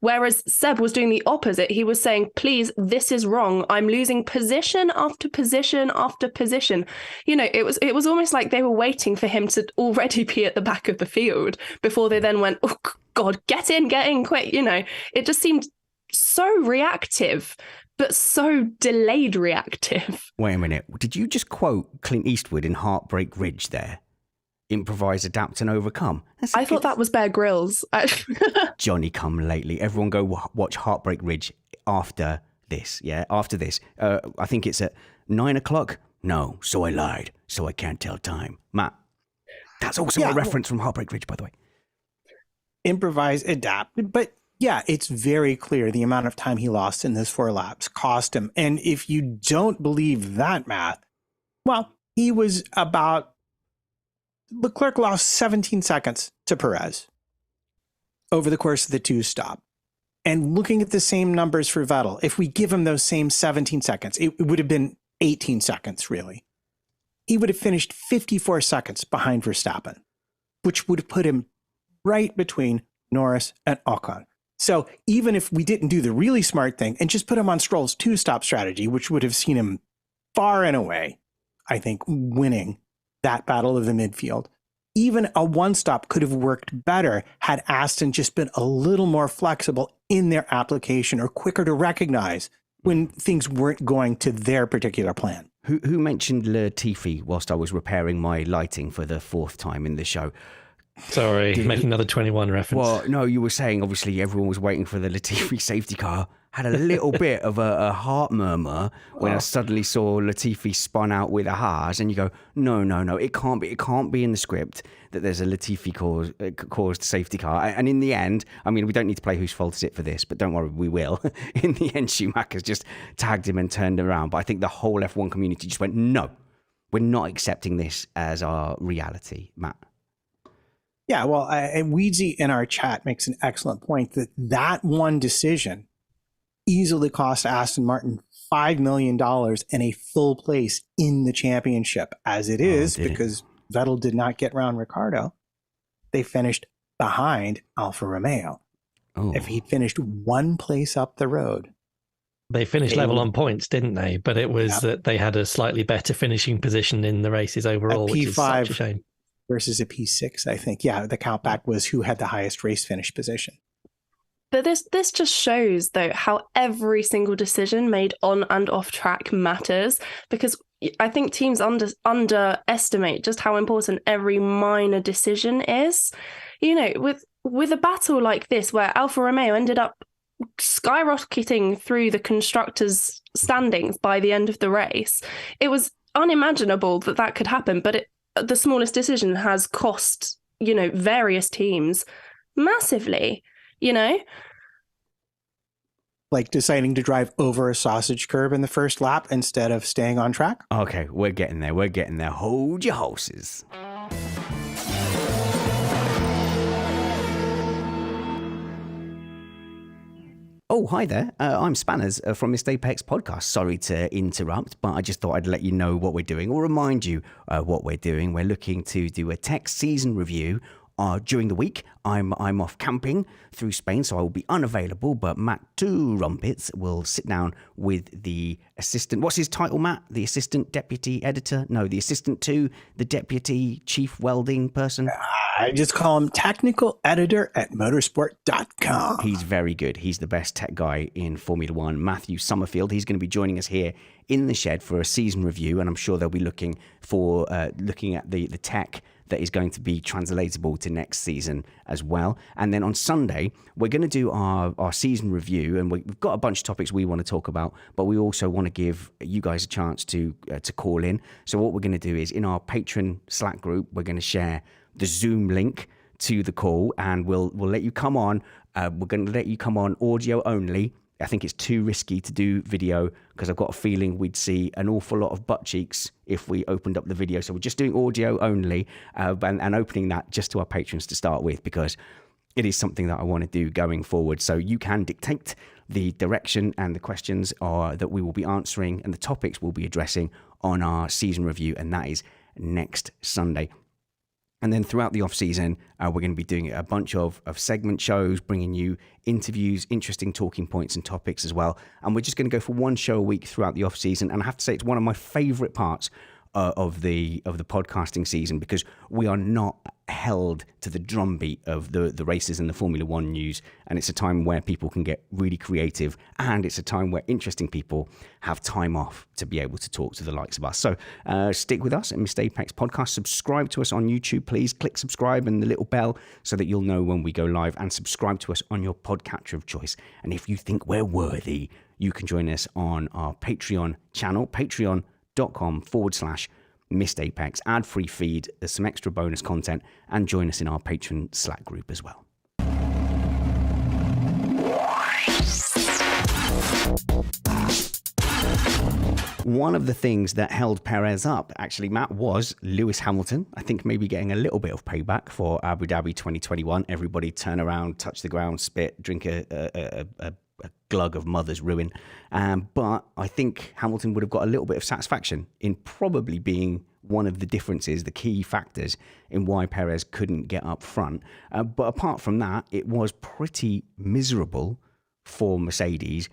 Whereas Seb was doing the opposite. He was saying, please, this is wrong. I'm losing position after position after position. It was almost like they were waiting for him to already be at the back of the field before they then went, oh, God, get in quick. It just seemed so reactive, but so delayed reactive. Wait a minute. Did you just quote Clint Eastwood in Heartbreak Ridge there? Improvise, adapt, and overcome. I thought that was Bear Grylls. Johnny come lately. Everyone go watch Heartbreak Ridge after this. Yeah, after this. I think it's at 9:00. No, so I lied. So I can't tell time. Matt, that's also a reference from Heartbreak Ridge, by the way. Improvise, adapt. But yeah, it's very clear the amount of time he lost in those 4 laps cost him. And if you don't believe that math, well, he was about, Leclerc lost 17 seconds to Perez over the course of the 2 stop. And looking at the same numbers for Vettel, if we give him those same 17 seconds, it would have been 18 seconds, really. He would have finished 54 seconds behind Verstappen, which would have put him right between Norris and Ocon. So even if we didn't do the really smart thing and just put him on Stroll's 2-stop strategy, which would have seen him far and away, I think, winning that battle of the midfield, even a 1-stop could have worked better had Aston just been a little more flexible in their application or quicker to recognize when things weren't going to their particular plan. Who mentioned Latifi whilst I was repairing my lighting for the 4th time in the show? Sorry, making another 21 reference. Well, no, you were saying obviously everyone was waiting for the Latifi safety car. Had a little bit of a heart murmur when I suddenly saw Latifi spun out with a Haas, and you go, no, it can't be in the script that there's a Latifi caused safety car. And in the end, I mean, we don't need to play whose fault is it for this, but don't worry, we will. In the end, Schumacher's just tagged him and turned around. But I think the whole F1 community just went, no, we're not accepting this as our reality, Matt. Yeah, well, and Weedsy in our chat makes an excellent point that one decision easily cost Aston Martin $5 million and a full place in the championship. As it is, because Vettel did not get around Ricciardo, they finished behind Alfa Romeo. Oh. If he finished one place up the road, they finished level on points, didn't they? But it was that they had a slightly better finishing position in the races overall, which is such a shame. Versus a P6, I think. Yeah, the countback was who had the highest race finish position. But this just shows, though, how every single decision made on and off track matters, because I think teams underestimate just how important every minor decision is. You know, with a battle like this, where Alfa Romeo ended up skyrocketing through the constructors' standings by the end of the race, it was unimaginable that could happen. But the smallest decision has cost, you know, various teams massively. You know, like deciding to drive over a sausage curb in the first lap instead of staying on track. Okay, we're getting there. Hold your horses. Oh, hi there. I'm Spanners from Missed Apex Podcast. Sorry to interrupt, but I just thought I'd let you know what we're doing or remind you what we're doing. We're looking to do a tech season review during the week. I'm off camping through Spain, so I will be unavailable, but Matt Trumpets will sit down with the assistant. What's his title, Matt? The assistant deputy editor? No, the assistant to the deputy chief welding person? I just call him technical editor at motorsport.com. He's very good. He's the best tech guy in Formula One. Matthew Summerfield, he's going to be joining us here in the shed for a season review, and I'm sure they'll be looking at the tech that is going to be translatable to next season as well. And then on Sunday, we're going to do our season review, and we've got a bunch of topics we want to talk about, but we also want to give you guys a chance to call in. So what we're going to do is in our Patreon Slack group, we're going to share the Zoom link to the call, and we'll let you come on. We're going to let you come on audio only. I think it's too risky to do video because I've got a feeling we'd see an awful lot of butt cheeks if we opened up the video. So we're just doing audio only and opening that just to our patrons to start with, because it is something that I want to do going forward. So you can dictate the direction and the questions that we will be answering and the topics we'll be addressing on our season review, and that is next Sunday. And then throughout the off-season, we're going to be doing a bunch of segment shows, bringing you interviews, interesting talking points and topics as well. And we're just going to go for one show a week throughout the off-season. And I have to say, it's one of my favourite parts of the podcasting season, because we are not held to the drumbeat of the races and the Formula One news, and it's a time where people can get really creative, and it's a time where interesting people have time off to be able to talk to the likes of us. So stick with us at Missed Apex Podcast. Subscribe to us on YouTube, please. Click subscribe and the little bell so that you'll know when we go live, and subscribe to us on your podcatcher of choice. And if you think we're worthy, you can join us on our Patreon channel, patreon.com/Missed Apex, ad-free feed, there's some extra bonus content, and join us in our Patreon Slack group as well. One of the things that held Perez up, actually, Matt, was Lewis Hamilton. I think maybe getting a little bit of payback for Abu Dhabi 2021. Everybody turn around, touch the ground, spit, drink a glug of mother's ruin. But I think Hamilton would have got a little bit of satisfaction in probably being one of the differences, the key factors in why Perez couldn't get up front. But apart from that, it was pretty miserable for Mercedes,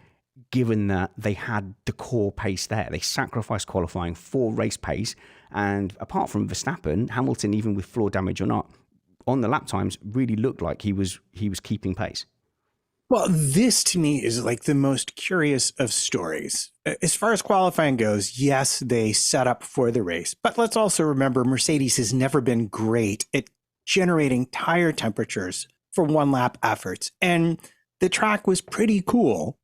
given that they had the core pace there. They sacrificed qualifying for race pace. And apart from Verstappen, Hamilton, even with floor damage or not, on the lap times really looked like he was keeping pace. Well, this to me is like the most curious of stories. As far as qualifying goes, yes, they set up for the race. But let's also remember Mercedes has never been great at generating tire temperatures for one lap efforts. And the track was pretty cool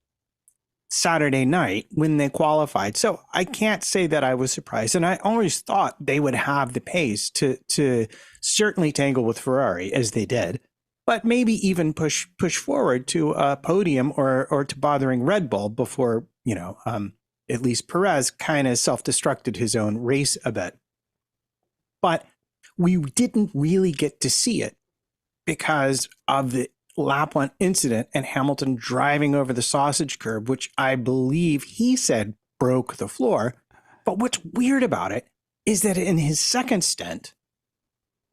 Saturday night when they qualified. So I can't say that I was surprised. And I always thought they would have the pace to certainly tangle with Ferrari, as they did, but maybe even push forward to a podium or to bothering Red Bull before, at least Perez kind of self-destructed his own race a bit. But we didn't really get to see it because of the lap 1 incident and Hamilton driving over the sausage curb, which I believe he said broke the floor. But what's weird about it is that in his second stint,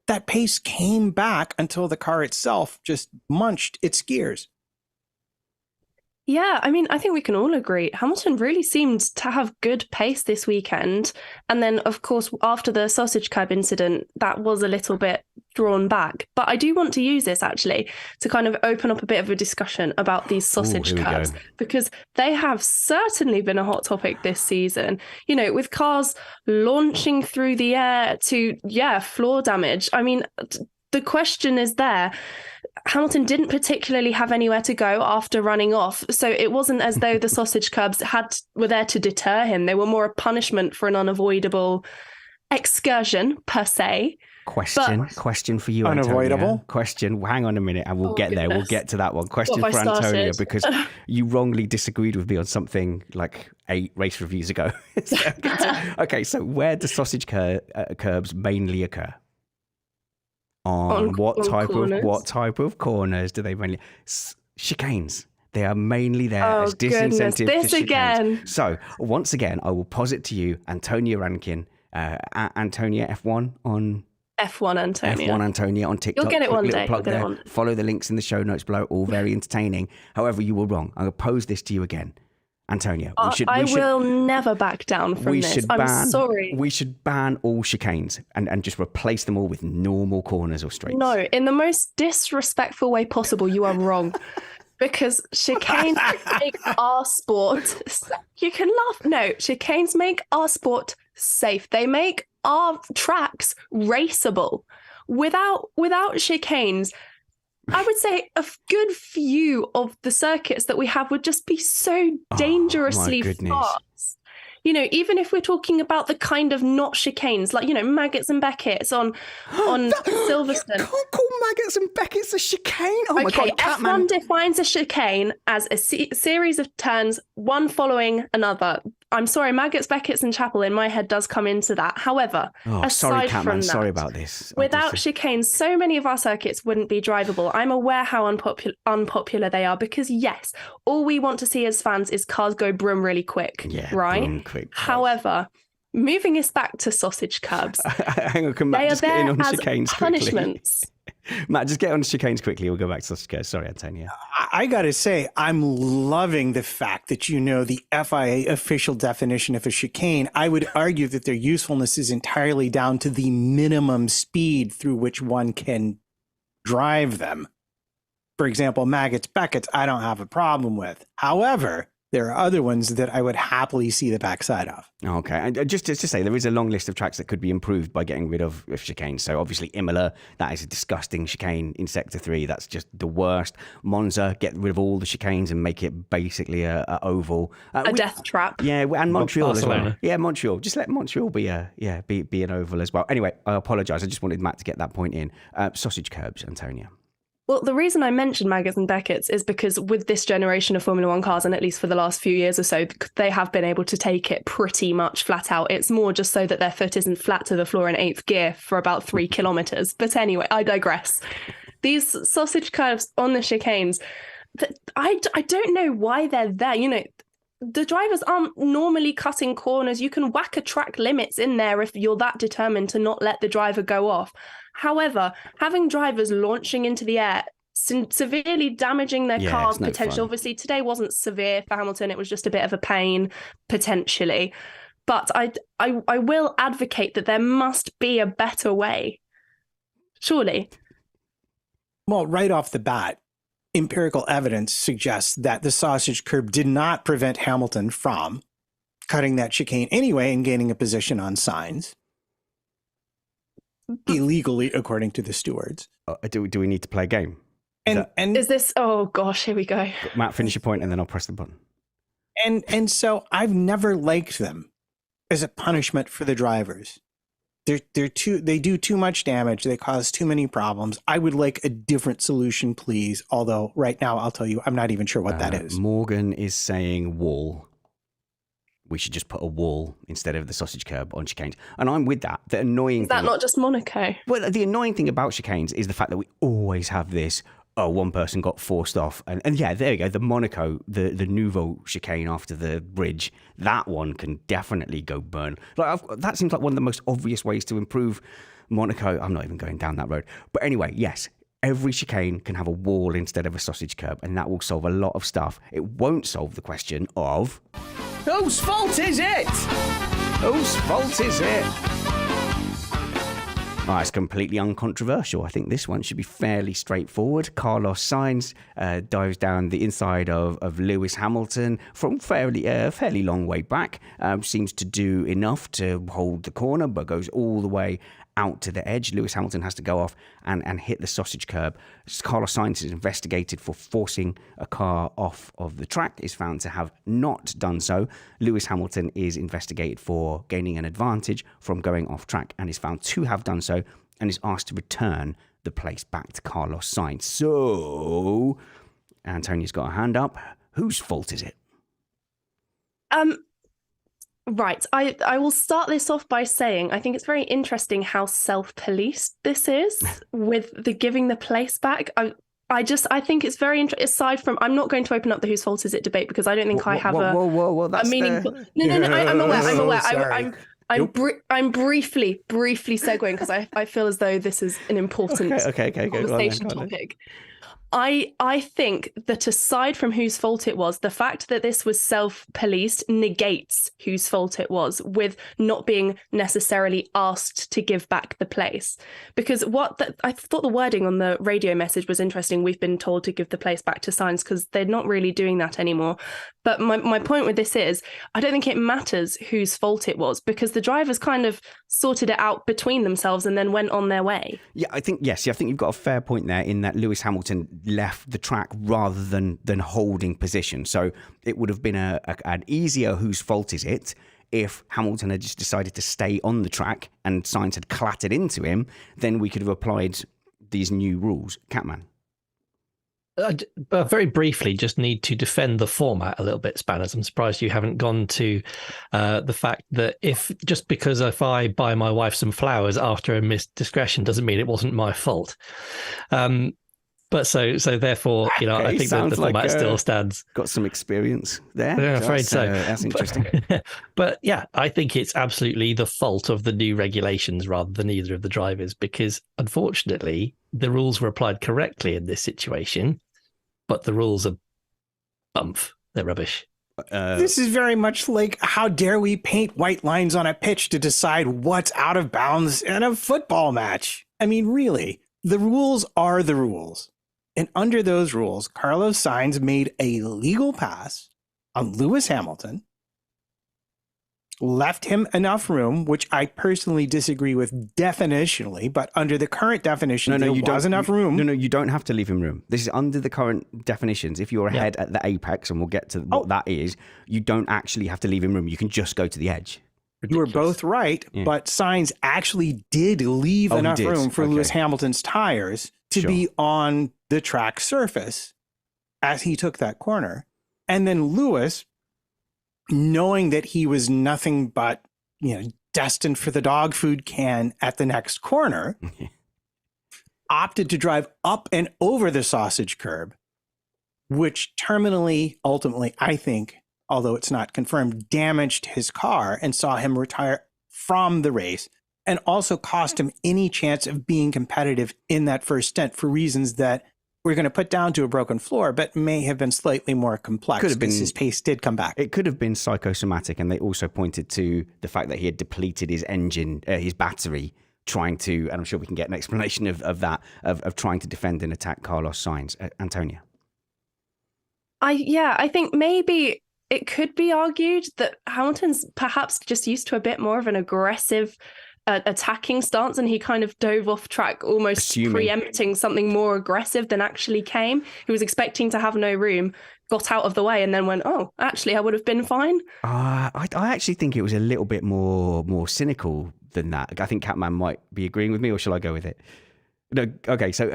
that pace came back until the car itself just munched its gears. Yeah, I mean, I think we can all agree Hamilton really seemed to have good pace this weekend. And then, of course, after the sausage curb incident, that was a little bit drawn back. But I do want to use this actually to kind of open up a bit of a discussion about these sausage curbs, because they have certainly been a hot topic this season. You know, with cars launching through the air to, floor damage. I mean, the question is there. Hamilton didn't particularly have anywhere to go after running off. So it wasn't as though the sausage curbs were there to deter him. They were more a punishment for an unavoidable excursion, per se. Question for you, unavoidable Antonia. Question. Hang on a minute, and we'll get there. We'll get to that one. Question What for have I Antonia, started? because you wrongly disagreed with me on something like 8 race reviews ago. Okay, so where do sausage curbs mainly occur? On what type of corners do they mainly? Chicanes. They are mainly there as disincentive this to chicanes. again. So once again, I will posit to you, Antonia Rankin, Antonia F1 on F1 Antonia. F1 Antonia on TikTok. You'll get it Quick one little day. plug You'll get it there. one day. Follow the links in the show notes below. All very entertaining. However, you were wrong. I'm going to pose this to you again. Antonia, I will never back down from this. I'm sorry. We should ban all chicanes and just replace them all with normal corners or straights. No, in the most disrespectful way possible, you are wrong. Because chicanes make our sport... You can laugh. No, chicanes make our sport safe. They make our tracks raceable. Without chicanes, I would say a good few of the circuits that we have would just be so dangerously fast. You know, even if we're talking about the kind of not chicanes, like, you know, Maggots and Beckett's on Silverstone. You can't call Maggots and Beckett's a chicane. Oh my God, Catman. F1 defines a chicane as a series of turns, one following another. I'm sorry, Maggots, Beckett's and Chapel in my head does come into that. However, sorry, aside Catman, from that, sorry about this. Without chicanes, so many of our circuits wouldn't be drivable. I'm aware how unpopular they are because, yes, all we want to see as fans is cars go broom really quick, right? Broom quick. However, moving us back to sausage curbs, hang on, can Matt they just are get in there on as chicanes punishments. quickly? Matt, just get on chicanes quickly. We'll go back to sausage curbs. Sorry, Antonia. I got to say, I'm loving the fact that you know the FIA official definition of a chicane. I would argue that their usefulness is entirely down to the minimum speed through which one can drive them. For example, Maggots, Beckett's, I don't have a problem with. However, there are other ones that I would happily see the backside of. Okay, and just to say, there is a long list of tracks that could be improved by getting rid of chicanes. So obviously Imola, that is a disgusting chicane in Sector 3. That's just the worst. Monza, get rid of all the chicanes and make it basically a oval. A death trap. Yeah, and Montreal as well. Barcelona. Yeah, Montreal. Just let Montreal be an oval as well. Anyway, I apologise. I just wanted Matt to get that point in. Sausage curbs, Antonia. Well, the reason I mentioned Maggots and Beckett's is because with this generation of Formula One cars, and at least for the last few years or so, they have been able to take it pretty much flat out. It's more just so that their foot isn't flat to the floor in 8th gear for about 3 kilometres. But anyway, I digress. These sausage curves on the chicanes, I don't know why they're there. You know, the drivers aren't normally cutting corners. You can whack a track limits in there if you're that determined to not let the driver go off. However, having drivers launching into the air, severely damaging their cars potentially. Obviously, today wasn't severe for Hamilton. It was just a bit of a pain, potentially. But I will advocate that there must be a better way. Surely. Well, right off the bat, empirical evidence suggests that the sausage curb did not prevent Hamilton from cutting that chicane anyway and gaining a position on signs. Illegally, according to the stewards. Do we need to play a game? And is this? Oh gosh, here we go. Matt, finish your point, and then I'll press the button. And so I've never liked them as a punishment for the drivers. They do too much damage. They cause too many problems. I would like a different solution, please. Although right now, I'll tell you, I'm not even sure what that is. Morgan is saying wall. we should just put a wall instead of the sausage curb on chicanes. And I'm with that. The annoying Is that thing, not just Monaco? well, the annoying thing about chicanes is the fact that we always have this, oh, one person got forced off. And yeah, there you go. The Monaco, the Nouveau chicane after the bridge, that one can definitely go burn. Like that seems like one of the most obvious ways to improve Monaco. I'm not even going down that road. But anyway, yes, every chicane can have a wall instead of a sausage curb, and that will solve a lot of stuff. It won't solve the question of... whose fault is it? Whose fault is it? Oh, it's completely uncontroversial. I think this one should be fairly straightforward. Carlos Sainz dives down the inside of Lewis Hamilton from fairly long way back. Seems to do enough to hold the corner, but goes all the way out to the edge. Lewis Hamilton has to go off and hit the sausage curb. Carlos Sainz is investigated for forcing a car off of the track, is found to have not done so. Lewis Hamilton is investigated for gaining an advantage from going off track and is found to have done so, and is asked to return the place back to Carlos Sainz. So, Antonia's got a hand up. Whose fault is it? Right. I will start this off by saying I think it's very interesting how self-policed this is with the giving the place back. I think it's very interesting. Aside from, I'm not going to open up the whose fault is it debate because I don't think I have a meaningful. No. I'm aware. I'm briefly segueing because I feel as though this is an important conversation topic. I think that aside from whose fault it was, the fact that this was self-policed negates whose fault it was, with not being necessarily asked to give back the place. Because I thought the wording on the radio message was interesting. We've been told to give the place back to Sainz because they're not really doing that anymore. But my point with this is, I don't think it matters whose fault it was because the drivers kind of sorted it out between themselves and then went on their way. Yeah, I think you've got a fair point there in that Lewis Hamilton left the track rather than holding position. So it would have been an easier whose fault is it if Hamilton had just decided to stay on the track and Sainz had clattered into him. Then we could have applied these new rules. Catman. Very briefly, just need to defend the format a little bit, Spanners. I'm surprised you haven't gone to the fact that just because if I buy my wife some flowers after a missed discretion doesn't mean it wasn't my fault. But so therefore, I think that the format still stands. Got some experience there. Yeah, I'm afraid so. That's interesting. But yeah, I think it's absolutely the fault of the new regulations rather than either of the drivers, because unfortunately, the rules were applied correctly in this situation, but the rules are bump. They're rubbish. This is very much like, how dare we paint white lines on a pitch to decide what's out of bounds in a football match? I mean, really, the rules are the rules. And under those rules, Carlos Sainz made a legal pass on Lewis Hamilton, left him enough room, which I personally disagree with definitionally, but under the current definition, there was enough room. No, you don't have to leave him room. This is under the current definitions. If you're ahead at the apex, and we'll get to what that is, you don't actually have to leave him room. You can just go to the edge. Ridiculous. You were both right, but Sainz actually did leave enough room for Lewis Hamilton's tires to be on the track surface as he took that corner. And then Lewis, knowing that he was nothing but, destined for the dog food can at the next corner, opted to drive up and over the sausage curb, which terminally, ultimately, I think, although it's not confirmed, damaged his car and saw him retire from the race, and also cost him any chance of being competitive in that first stint for reasons that we're going to put down to a broken floor, but may have been slightly more complex because his pace did come back. It could have been psychosomatic, and they also pointed to the fact that he had depleted his engine, his battery, trying to, and I'm sure we can get an explanation of that, of trying to defend and attack Carlos Sainz. Antonia. I think maybe it could be argued that Hamilton's perhaps just used to a bit more of an aggressive attacking stance, and he kind of dove off track, almost preempting something more aggressive than actually came. He was expecting to have no room, got out of the way, and then went, oh, actually, I would have been fine. I actually think it was a little bit more cynical than that. I think Catman might be agreeing with me, or shall I go with it? No, okay, so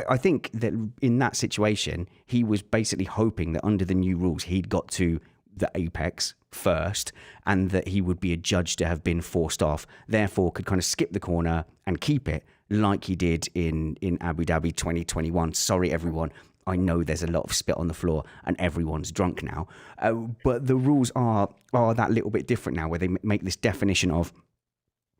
I think that in that situation, he was basically hoping that under the new rules, he'd got to the apex first, and that he would be adjudged to have been forced off, therefore could kind of skip the corner and keep it like he did in Abu Dhabi 2021. Sorry, everyone. I know there's a lot of spit on the floor and everyone's drunk now. But the rules are that little bit different now, where they make this definition of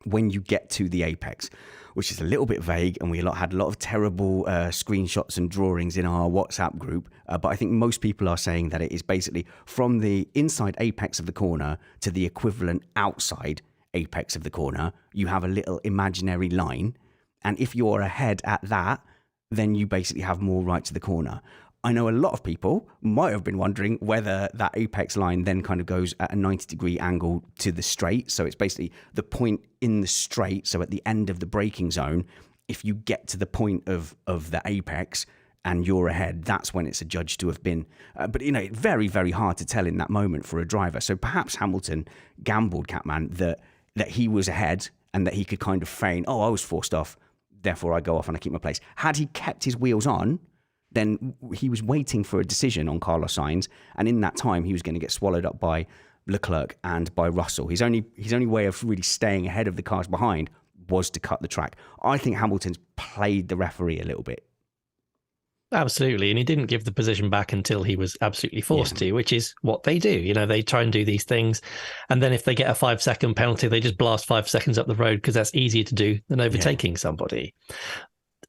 when you get to the apex, which is a little bit vague. And we had a lot of terrible screenshots and drawings in our WhatsApp group. But I think most people are saying that it is basically from the inside apex of the corner to the equivalent outside apex of the corner. You have a little imaginary line. And if you're ahead at that, then you basically have more right to the corner. I know a lot of people might have been wondering whether that apex line then kind of goes at a 90-degree angle to the straight. So it's basically the point in the straight. So at the end of the braking zone, if you get to the point of the apex and you're ahead, that's when it's adjudged to have been. But, very, very hard to tell in that moment for a driver. So perhaps Hamilton gambled, Catman, that he was ahead and that he could kind of feign, I was forced off, therefore I go off and I keep my place. Had he kept his wheels on, then he was waiting for a decision on Carlos Sainz, and in that time he was going to get swallowed up by Leclerc and by Russell. His only way of really staying ahead of the cars behind was to cut the track. I think Hamilton's played the referee a little bit. Absolutely. And he didn't give the position back until he was absolutely forced to, which is what they do. They try and do these things. And then if they get a 5-second penalty, they just blast 5 seconds up the road because that's easier to do than overtaking somebody.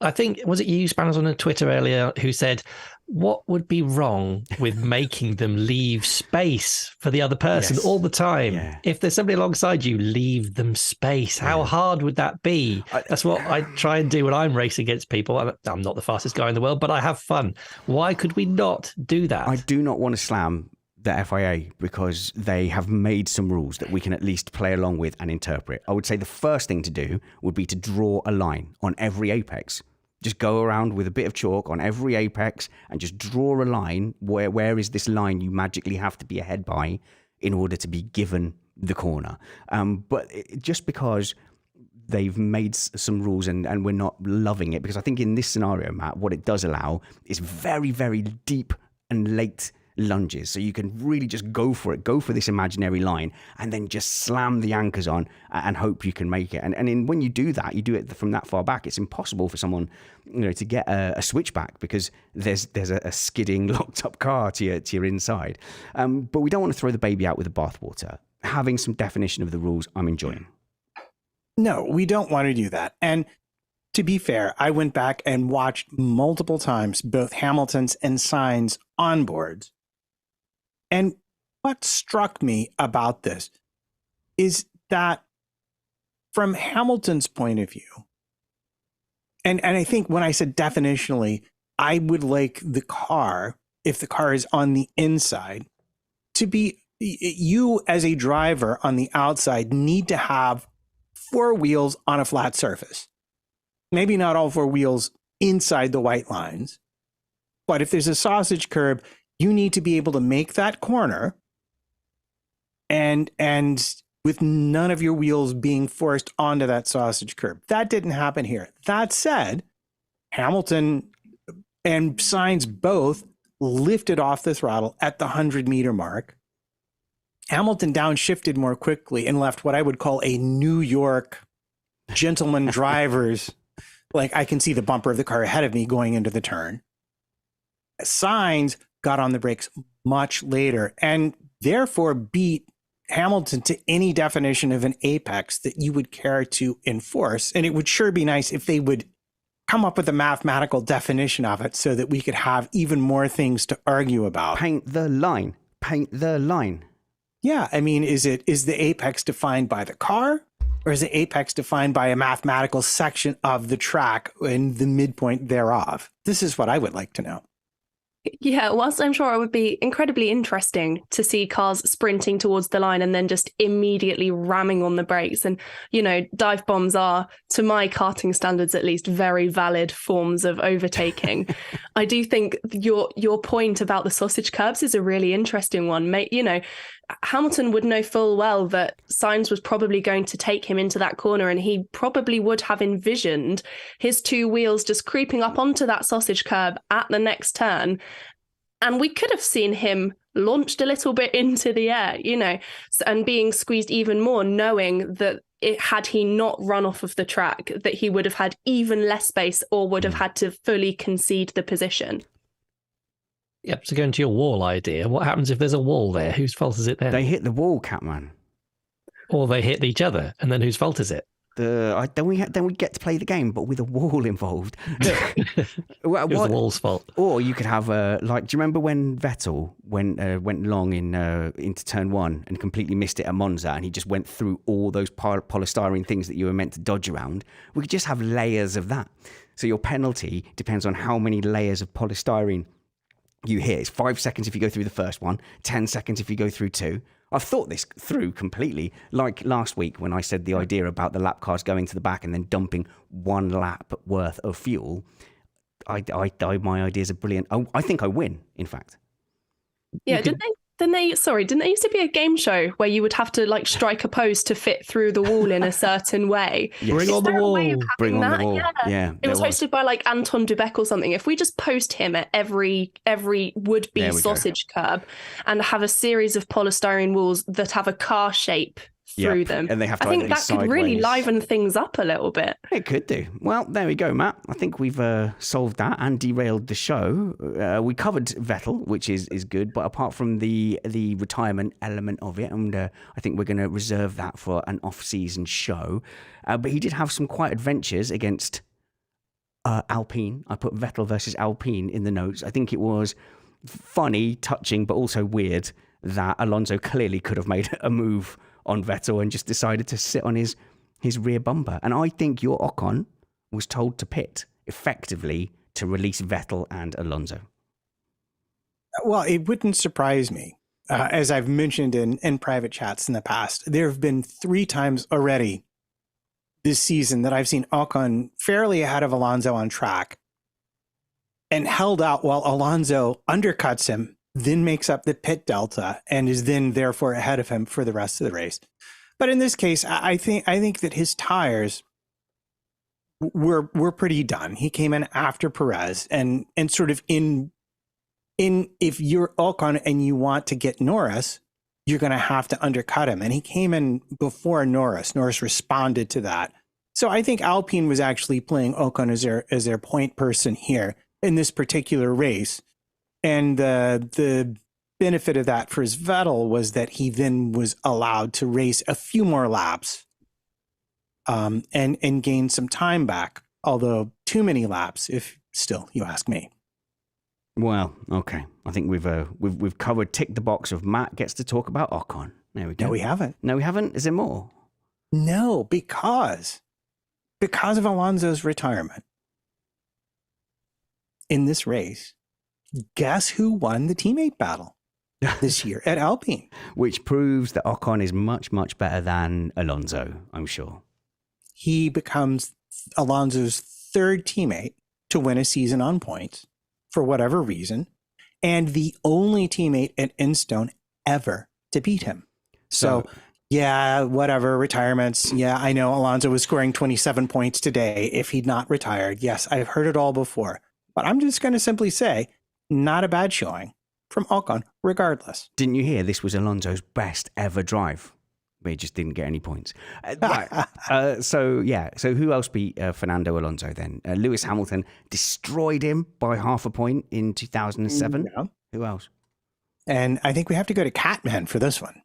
I think, was it you, Spanners, on Twitter earlier, who said, what would be wrong with making them leave space for the other person all the time? Yeah. If there's somebody alongside you, leave them space. How hard would that be? That's what I try and do when I'm racing against people. I'm not the fastest guy in the world, but I have fun. Why could we not do that? I do not want to slam the FIA because they have made some rules that we can at least play along with and interpret. I would say the first thing to do would be to draw a line on every apex. Just go around with a bit of chalk on every apex and just draw a line. Where is this line you magically have to be ahead by in order to be given the corner? But just because they've made some rules and we're not loving it, because I think in this scenario, Matt, what it does allow is very, very deep and late lunges, so you can really just go for this imaginary line and then just slam the anchors on and hope you can make it. And when you do that, you do it from that far back, it's impossible for someone to get a switchback because there's a skidding locked up car to your inside. But we don't want to throw the baby out with the bathwater. Having some definition of the rules, I'm enjoying. No, we don't want to do that. And to be fair, I went back and watched multiple times both Hamilton's and Sainz onboards. And what struck me about this is that from Hamilton's point of view, and I think when I said definitionally, I would like the car, if the car is on the inside, to be, you as a driver on the outside need to have 4 wheels on a flat surface. Maybe not all 4 wheels inside the white lines, but if there's a sausage curb, you need to be able to make that corner and with none of your wheels being forced onto that sausage curb. That didn't happen here. That said, Hamilton and Sainz both lifted off the throttle at the 100-meter mark. Hamilton downshifted more quickly and left what I would call a New York gentleman driver's, like I can see the bumper of the car ahead of me going into the turn. Sainz got on the brakes much later and therefore beat Hamilton to any definition of an apex that you would care to enforce. And it would sure be nice if they would come up with a mathematical definition of it so that we could have even more things to argue about. Paint the line. Paint the line. Yeah. I mean, is the apex defined by the car, or is the apex defined by a mathematical section of the track and the midpoint thereof? This is what I would like to know. Yeah, whilst I'm sure it would be incredibly interesting to see cars sprinting towards the line and then just immediately ramming on the brakes. And, dive bombs are, to my karting standards at least, very valid forms of overtaking. I do think your point about the sausage curbs is a really interesting one. Hamilton would know full well that Sainz was probably going to take him into that corner, and he probably would have envisioned his 2 wheels just creeping up onto that sausage curb at the next turn. And we could have seen him launched a little bit into the air, and being squeezed even more, knowing that had he not run off of the track, that he would have had even less space or would have had to fully concede the position. Yep, so going to your wall idea, what happens if there's a wall there? Whose fault is it then? They hit the wall, Catman. Or they hit each other, and then whose fault is it? Then we get to play the game, but with a wall involved. It was the wall's fault. Or you could have do you remember when Vettel went long into turn one and completely missed it at Monza, and he just went through all those polystyrene things that you were meant to dodge around? We could just have layers of that. So your penalty depends on how many layers of polystyrene you hit. It's 5 seconds if you go through the first one, 10 seconds if you go through two. I've thought this through completely, like last week when I said the idea about the lap cars going to the back and then dumping 1 lap worth of fuel. My ideas are brilliant. I think I win, in fact. Yeah, didn't they used to be a game show where you would have to strike a pose to fit through the wall in a certain way? Yes. Bring on the wall. Bring on the wall. Yeah. It was hosted by Anton Dubek or something. If we just post him at every would-be sausage curb and have a series of polystyrene walls that have a car shape through them, and they have to I think that could really liven things up a little bit. It could do. Well, there we go, Matt. I think we've solved that and derailed the show. We covered Vettel, which is good, but apart from the retirement element of it, and I think we're going to reserve that for an off-season show. But he did have some quiet adventures against Alpine. I put Vettel versus Alpine in the notes. I think it was funny, touching, but also weird that Alonso clearly could have made a move on Vettel and just decided to sit on his rear bumper. And I think your Ocon was told to pit effectively to release Vettel and Alonso. Well, it wouldn't surprise me. As I've mentioned in private chats in the past, there have been 3 times already this season that I've seen Ocon fairly ahead of Alonso on track and held out while Alonso undercuts him, then makes up the pit delta and is then therefore ahead of him for the rest of the race. But in this case, I think that his tires were pretty done. He came in after Perez and sort of in if you're Ocon and you want to get Norris, you're going to have to undercut him. And he came in before Norris. Norris responded to that. So I think Alpine was actually playing Ocon as their point person here in this particular race. And the benefit of that for Vettel was that he then was allowed to race a few more laps and gain some time back, although too many laps, if still you ask me. Well, okay. I think we've covered tick the box of Matt gets to talk about Ocon. There we go. No, we haven't. No, we haven't? Is there more? No, because of Alonso's retirement in this race, guess who won the teammate battle this year at Alpine? Which proves that Ocon is much, much better than Alonso, I'm sure. He becomes Alonso's 3rd teammate to win a season on points for whatever reason, and the only teammate at Enstone ever to beat him. So yeah, whatever, retirements. Yeah, I know Alonso was scoring 27 points today if he'd not retired. Yes, I've heard it all before. But I'm just going to simply say, not a bad showing from Ocon, regardless. Didn't you hear this was Alonso's best ever drive? But he just didn't get any points. Right. So who else beat Fernando Alonso then? Lewis Hamilton destroyed him by half a point in 2007. Yeah. Who else? And I think we have to go to Catman for this one.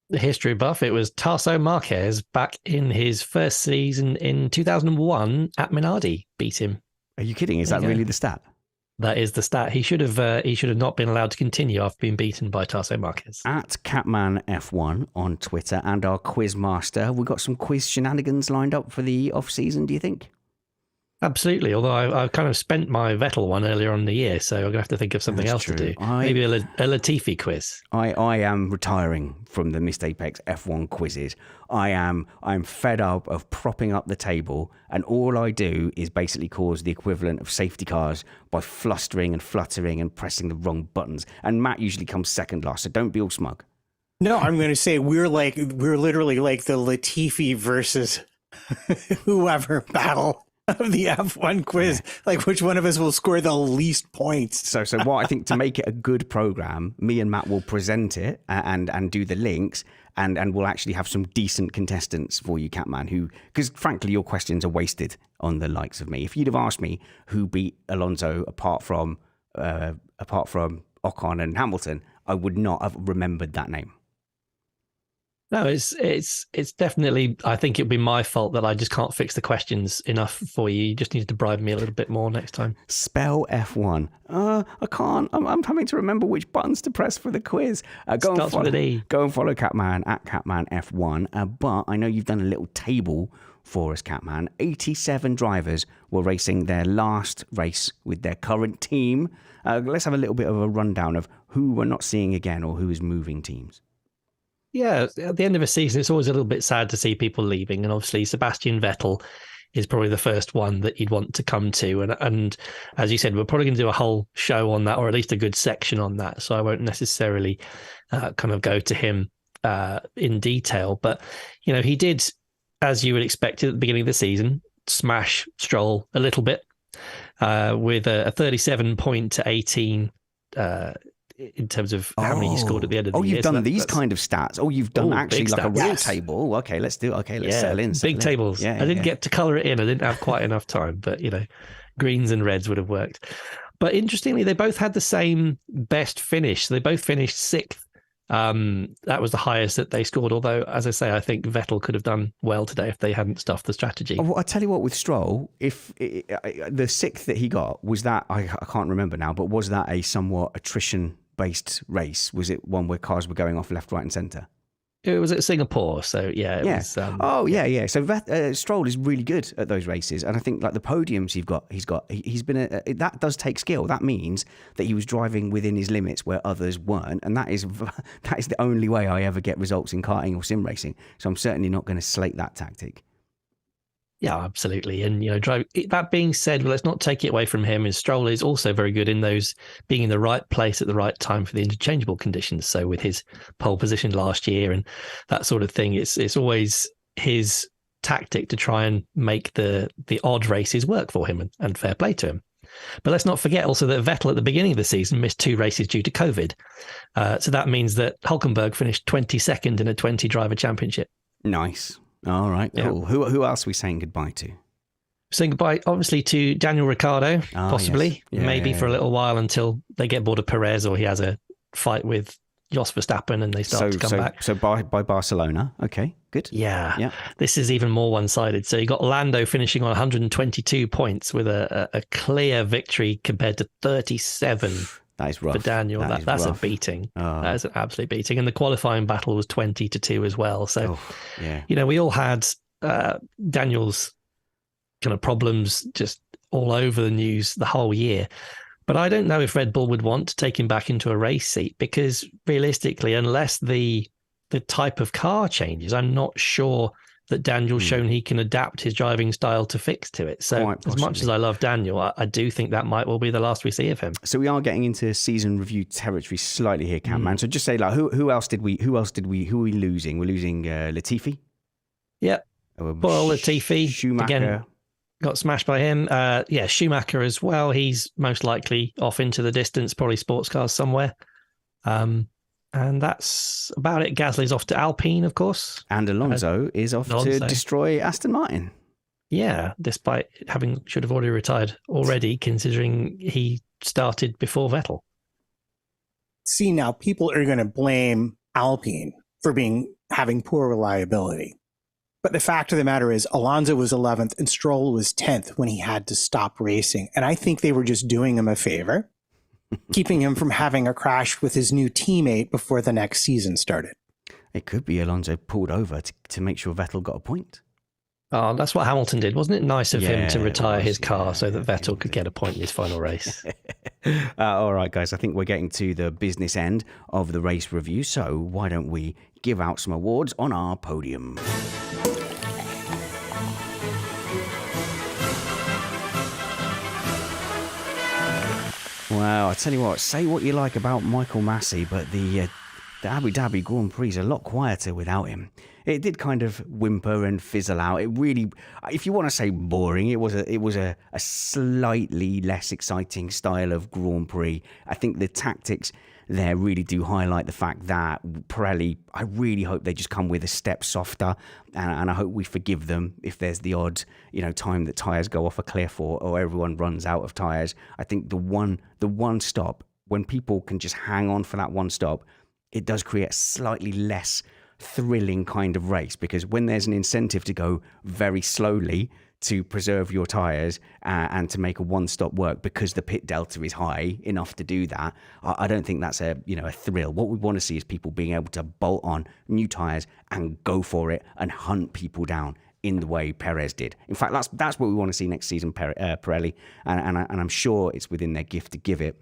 The history buff, it was Tarso Marquez back in his first season in 2001 at Minardi beat him. Are you kidding? Is that really the stat? That is the stat. He should have not been allowed to continue after being beaten by Tarso Marquez. At Catman F1 on Twitter and our quiz master, we got some quiz shenanigans lined up for the off season. Do you think? Absolutely. Although I kind of spent my Vettel one earlier on in the year, so I'm gonna have to think of something else to do. Maybe a Latifi quiz. I am retiring from the Missed Apex F1 quizzes. I'm fed up of propping up the table, and all I do is basically cause the equivalent of safety cars by flustering and fluttering and pressing the wrong buttons. And Matt usually comes second last, so don't be all smug. No, I'm going to say we're literally like the Latifi versus whoever battle. of the F1 quiz. Like, which one of us will score the least points? So what I think, to make it a good program, me and Matt will present it and do the links, and we'll actually have some decent contestants for you, Catman, because frankly, your questions are wasted on the likes of me. If you'd have asked me who beat Alonso apart from Ocon and Hamilton, I would not have remembered that name. No, it's definitely, I think it'd be my fault that I just can't fix the questions enough for you. You just need to bribe me a little bit more next time. Spell F1. I can't. I'm having to remember which buttons to press for the quiz. Go and follow Catman at Catman F1. But I know you've done a little table for us, Catman. 87 drivers were racing their last race with their current team. Let's have a little bit of a rundown of who we're not seeing again or who is moving teams. Yeah, at the end of a season, it's always a little bit sad to see people leaving. And obviously, Sebastian Vettel is probably the first one that you'd want to come to. And as you said, we're probably going to do a whole show on that, or at least a good section on that. So I won't necessarily kind of go to him in detail. But, you know, he did, as you would expect at the beginning of the season, smash Stroll a little bit with a 37 point to 18 in terms of how many he scored at the end of the year. You've done these kind of stats. You've done actually like stats. A real table. Okay, let's do it. Okay, let's settle in. Big tables. I didn't get to colour it in. I didn't have quite enough time, but, you know, greens and reds would have worked. But interestingly, they both had the same best finish. They both finished sixth. That was the highest that they scored. Although, as I say, I think Vettel could have done well today if they hadn't stuffed the strategy. Well, I tell you what, with Stroll, if the sixth that he got, was that, I can't remember now, but was that a somewhat attrition-based race? Was it one where cars were going off left, right and centre? It was at Singapore, so it was. So Stroll is really good at those races, and I think like the podiums he's been that does take skill. That means that he was driving within his limits where others weren't, and that is the only way I ever get results in karting or sim racing. So I'm certainly not going to slate that tactic. Yeah, absolutely. And, you know, that being said, well, let's not take it away from him. And Stroll is also very good in those being in the right place at the right time for the interchangeable conditions. So with his pole position last year and that sort of thing, it's always his tactic to try and make the odd races work for him, and fair play to him. But let's not forget also that Vettel at the beginning of the season missed 2 races due to COVID. So that means that Hülkenberg finished 22nd in a 20-driver championship. Nice. All right, cool. Yeah. Who else are we saying goodbye to? Saying goodbye, obviously, to Daniel Ricciardo, possibly, maybe for a little while until they get bored of Perez or he has a fight with Jos Verstappen and they start to come back. So by Barcelona, okay, good. Yeah, this is even more one-sided. So you got Lando finishing on 122 points with a clear victory compared to 37. That is rough. For Daniel, that's rough. A beating. That is an absolute beating. And the qualifying battle was 20-2 as well. So, you know, we all had Daniel's kind of problems just all over the news the whole year. But I don't know if Red Bull would want to take him back into a race seat because realistically, unless the type of car changes, I'm not sure that Daniel's shown he can adapt his driving style to fix to it. So as much as I love Daniel, I do think that might well be the last we see of him. So we are getting into season review territory slightly here, Catman. So just say like who are we losing? We're losing Latifi. Yep. Well, Latifi Schumacher again got smashed by him. Schumacher as well. He's most likely off into the distance, probably sports cars somewhere. And that's about it. Gasly's off to Alpine, of course. And Alonso is off to destroy Aston Martin. Yeah, despite should have already retired already, considering he started before Vettel. See, now people are going to blame Alpine for having poor reliability. But the fact of the matter is Alonso was 11th and Stroll was 10th when he had to stop racing. And I think they were just doing him a favor, keeping him from having a crash with his new teammate before the next season started. It could be Alonso pulled over to make sure Vettel got a point. Oh, that's what Hamilton did. Wasn't it nice of him to retire his car so that Vettel could get a point in his final race? All right, guys, I think we're getting to the business end of the race review. So why don't we give out some awards on our podium? Well, I tell you what, say what you like about Michael Massey, but the Abu Dhabi Grand Prix is a lot quieter without him. it did kind of whimper and fizzle out. It really, if you want to say boring, it was a slightly less exciting style of Grand Prix. I think the tactics there really do highlight the fact that Pirelli, I really hope they just come with a step softer, and I hope we forgive them if there's the odd, time that tyres go off a cliff or everyone runs out of tyres. I think the one stop, when people can just hang on for that one stop, it does create a slightly less thrilling kind of race, because when there's an incentive to go very slowly to preserve your tyres and to make a one-stop work because the pit delta is high enough to do that, I don't think that's a thrill. What we want to see is people being able to bolt on new tyres and go for it and hunt people down in the way Perez did. In fact, that's what we want to see next season, Pirelli, and I'm sure it's within their gift to give it,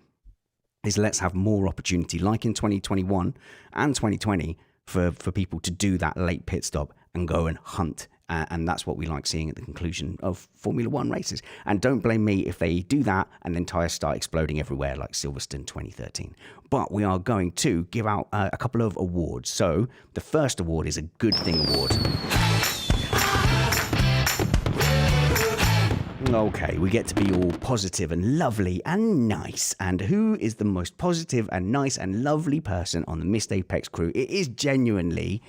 is let's have more opportunity, like in 2021 and 2020, for people to do that late pit stop and go and hunt. And that's what we like seeing at the conclusion of Formula One races. And don't blame me if they do that and then tyres start exploding everywhere like Silverstone 2013. But we are going to give out a couple of awards. So the first award is a Good Thing Award. Okay, we get to be all positive and lovely and nice. And who is the most positive and nice and lovely person on the Missed Apex crew? It is genuinely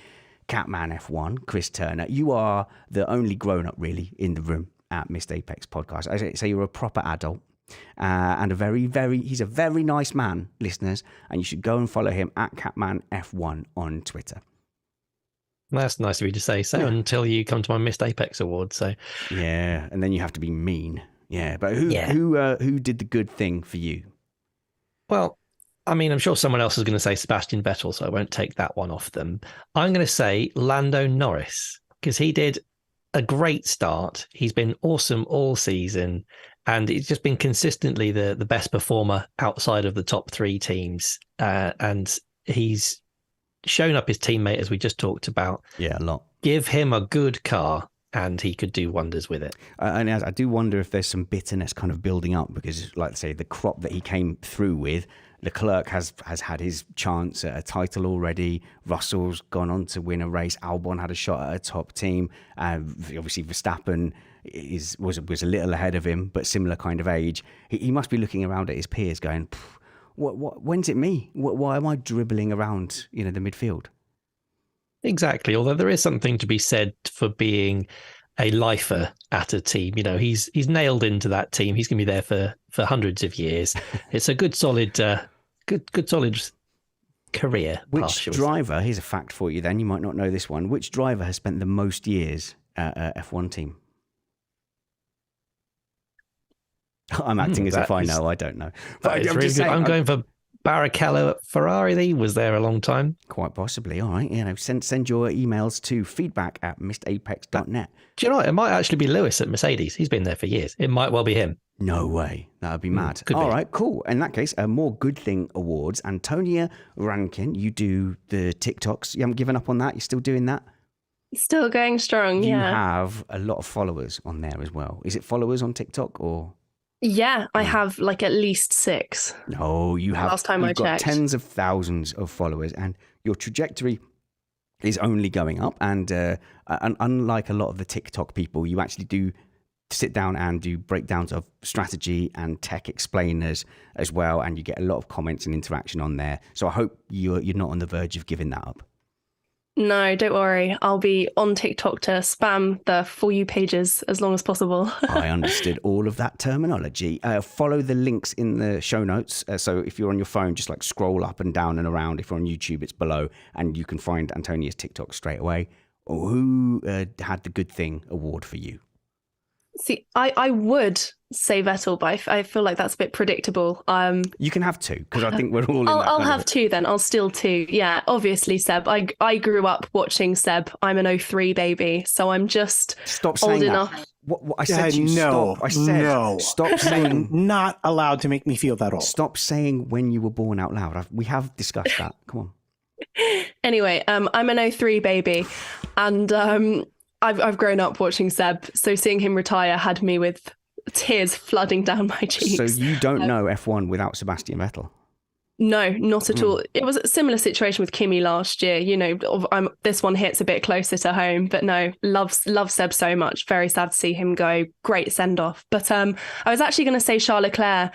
Catman F1, Chris Turner. You are the only grown-up, really, in the room at Missed Apex podcast. I say you're a proper adult and he's a very nice man, listeners, and you should go and follow him at Catman F1 on Twitter. That's nice of you to say so, until you come to my Missed Apex award. So yeah, and then you have to be mean. Yeah, but who did the good thing for you? Well, I mean, I'm sure someone else is going to say Sebastian Vettel, so I won't take that one off them. I'm going to say Lando Norris, because he did a great start. He's been awesome all season, and he's just been consistently the best performer outside of the top three teams. And he's shown up his teammate, as we just talked about. Yeah, a lot. Give him a good car, and he could do wonders with it. And I do wonder if there's some bitterness kind of building up, because, like I say, the crop that he came through with, Leclerc has had his chance at a title already. Russell's gone on to win a race. Albon had a shot at a top team. Obviously, Verstappen was a little ahead of him, but similar kind of age. He must be looking around at his peers going, when's it me? Why am I dribbling around, the midfield? Exactly. Although there is something to be said for being a lifer at a team. He's nailed into that team. He's going to be there for hundreds of years. It's a good solid career. Which driver, here's a fact for you then, you might not know this one, which driver has spent the most years at a F1 team? I'm acting as if I know. I don't know. But I'm really saying, I'm going for Barrichello at Ferrari. He was there a long time. Quite possibly. All right. Send your emails to feedback@missedapex.net. Do you know what? It might actually be Lewis at Mercedes. He's been there for years. It might well be him. No way. That would be mad. All right, cool. In that case, more Good Thing awards. Antonia Rankin, you do the TikToks. You haven't given up on that? You're still doing that? Still going strong, You have a lot of followers on there as well. Is it followers on TikTok or...? Yeah, I have like at least 6. No, you have. Last time I got checked, tens of thousands of followers, and your trajectory is only going up. And unlike a lot of the TikTok people, you actually do sit down and do breakdowns of strategy and tech explainers as well, and you get a lot of comments and interaction on there. So I hope you're not on the verge of giving that up. No, don't worry. I'll be on TikTok to spam the For You pages as long as possible. I understood all of that terminology. Follow the links in the show notes. So if you're on your phone, just like scroll up and down and around. If you're on YouTube, it's below, and you can find Antonia's TikTok straight away. Who had the Good Thing award for you? See, I would say Vettel, but I feel like that's a bit predictable. You can have 2, because I think we're all in that I'll have 2 then. I'll steal 2. Yeah, obviously Seb. I grew up watching Seb. I'm an 03 baby, so I'm just old enough. What I said to you, no, stop. I said, no. Stop saying... Not allowed to make me feel that old. Stop saying when you were born out loud. We have discussed that. Come on. Anyway, I'm an 03 baby, and I've grown up watching Seb, so seeing him retire had me with tears flooding down my cheeks. So you don't know F1 without Sebastian Vettel? No, not at all. It was a similar situation with Kimi last year. This one hits a bit closer to home, but no, love Seb so much. Very sad to see him go. Great send off. But I was actually going to say Charles Leclerc.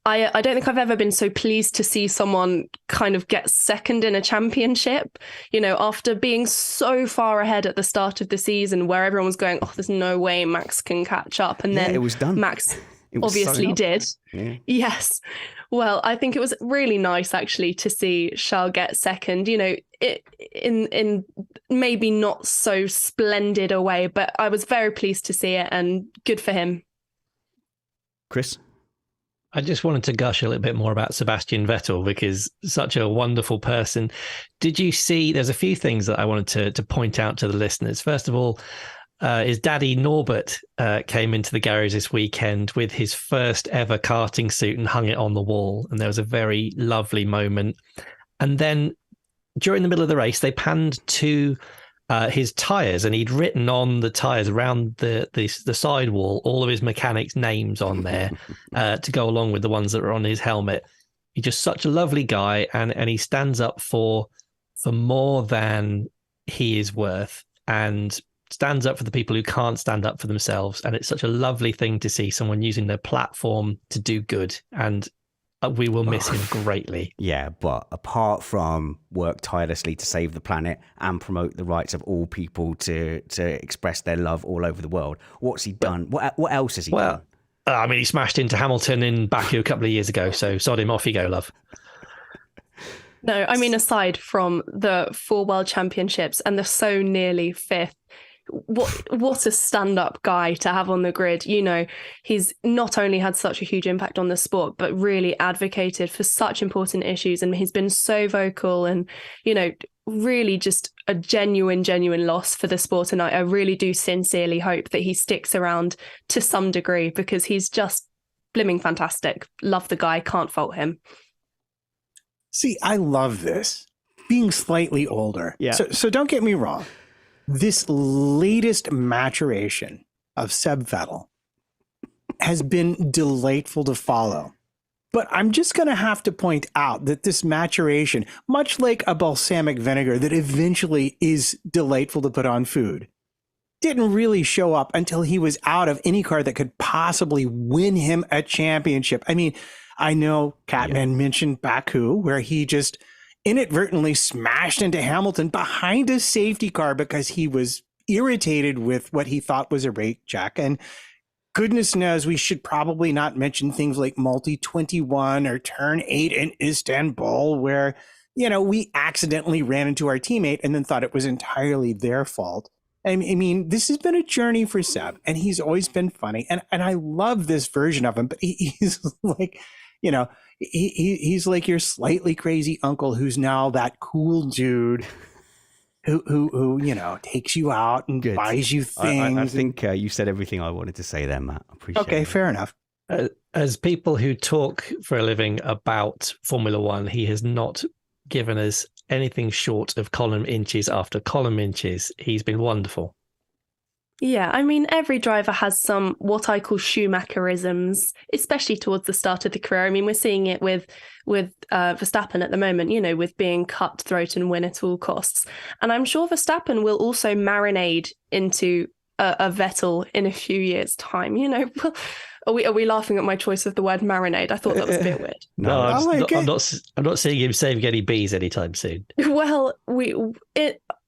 I don't think I've ever been so pleased to see someone kind of get second in a championship, after being so far ahead at the start of the season where everyone was going, oh, there's no way Max can catch up. And then it was done. Max obviously did. Yeah. Yes. Well, I think it was really nice actually to see Charles get second, in maybe not so splendid a way, but I was very pleased to see it and good for him. Chris? I just wanted to gush a little bit more about Sebastian Vettel because such a wonderful person. Did you see, there's a few things that I wanted to point out to the listeners. First of all, his daddy Norbert came into the garage this weekend with his first ever karting suit and hung it on the wall. And there was a very lovely moment. And then during the middle of the race, they panned to his tyres, and he'd written on the tyres around the sidewall all of his mechanics' names on there to go along with the ones that were on his helmet. He's just such a lovely guy, and he stands up for more than he is worth, and stands up for the people who can't stand up for themselves. And it's such a lovely thing to see someone using their platform to do good, and we will miss him greatly. Yeah, but apart from work tirelessly to save the planet and promote the rights of all people to express their love all over the world, what's he done? What else has he done? I mean, he smashed into Hamilton in Baku a couple of years ago, so sod him, off you go, love. No, I mean, aside from the 4 World Championships and the so nearly 5th, what a stand-up guy to have on the grid. He's not only had such a huge impact on the sport, but really advocated for such important issues, and he's been so vocal and really just a genuine loss for the sport. And I really do sincerely hope that he sticks around to some degree because he's just blimming fantastic. Love the guy, can't fault him. See, I love this. Being slightly older. Yeah. So don't get me wrong. This latest maturation of Seb Vettel has been delightful to follow. But I'm just going to have to point out that this maturation, much like a balsamic vinegar that eventually is delightful to put on food, didn't really show up until he was out of any car that could possibly win him a championship. I mean, I know Catman mentioned Baku, where he just inadvertently smashed into Hamilton behind a safety car because he was irritated with what he thought was a brake check. And goodness knows we should probably not mention things like multi 21 or turn 8 in Istanbul, where, we accidentally ran into our teammate and then thought it was entirely their fault. I mean, this has been a journey for Seb, and he's always been funny. And I love this version of him, but he's like, he's like your slightly crazy uncle who's now that cool dude who takes you out and buys you things. I think you said everything I wanted to say there, Matt. I appreciate it. Okay, fair enough. As people who talk for a living about Formula One, he has not given us anything short of column inches after column inches. He's been wonderful. Yeah, I mean, every driver has some what I call Schumacherisms, especially towards the start of the career. I mean, we're seeing it with Verstappen at the moment, with being cutthroat and win at all costs. And I'm sure Verstappen will also marinade into a Vettel in a few years' time. Are we laughing at my choice of the word marinade? I thought that was a bit weird. No, I'm not seeing him saving any bees anytime soon. Well,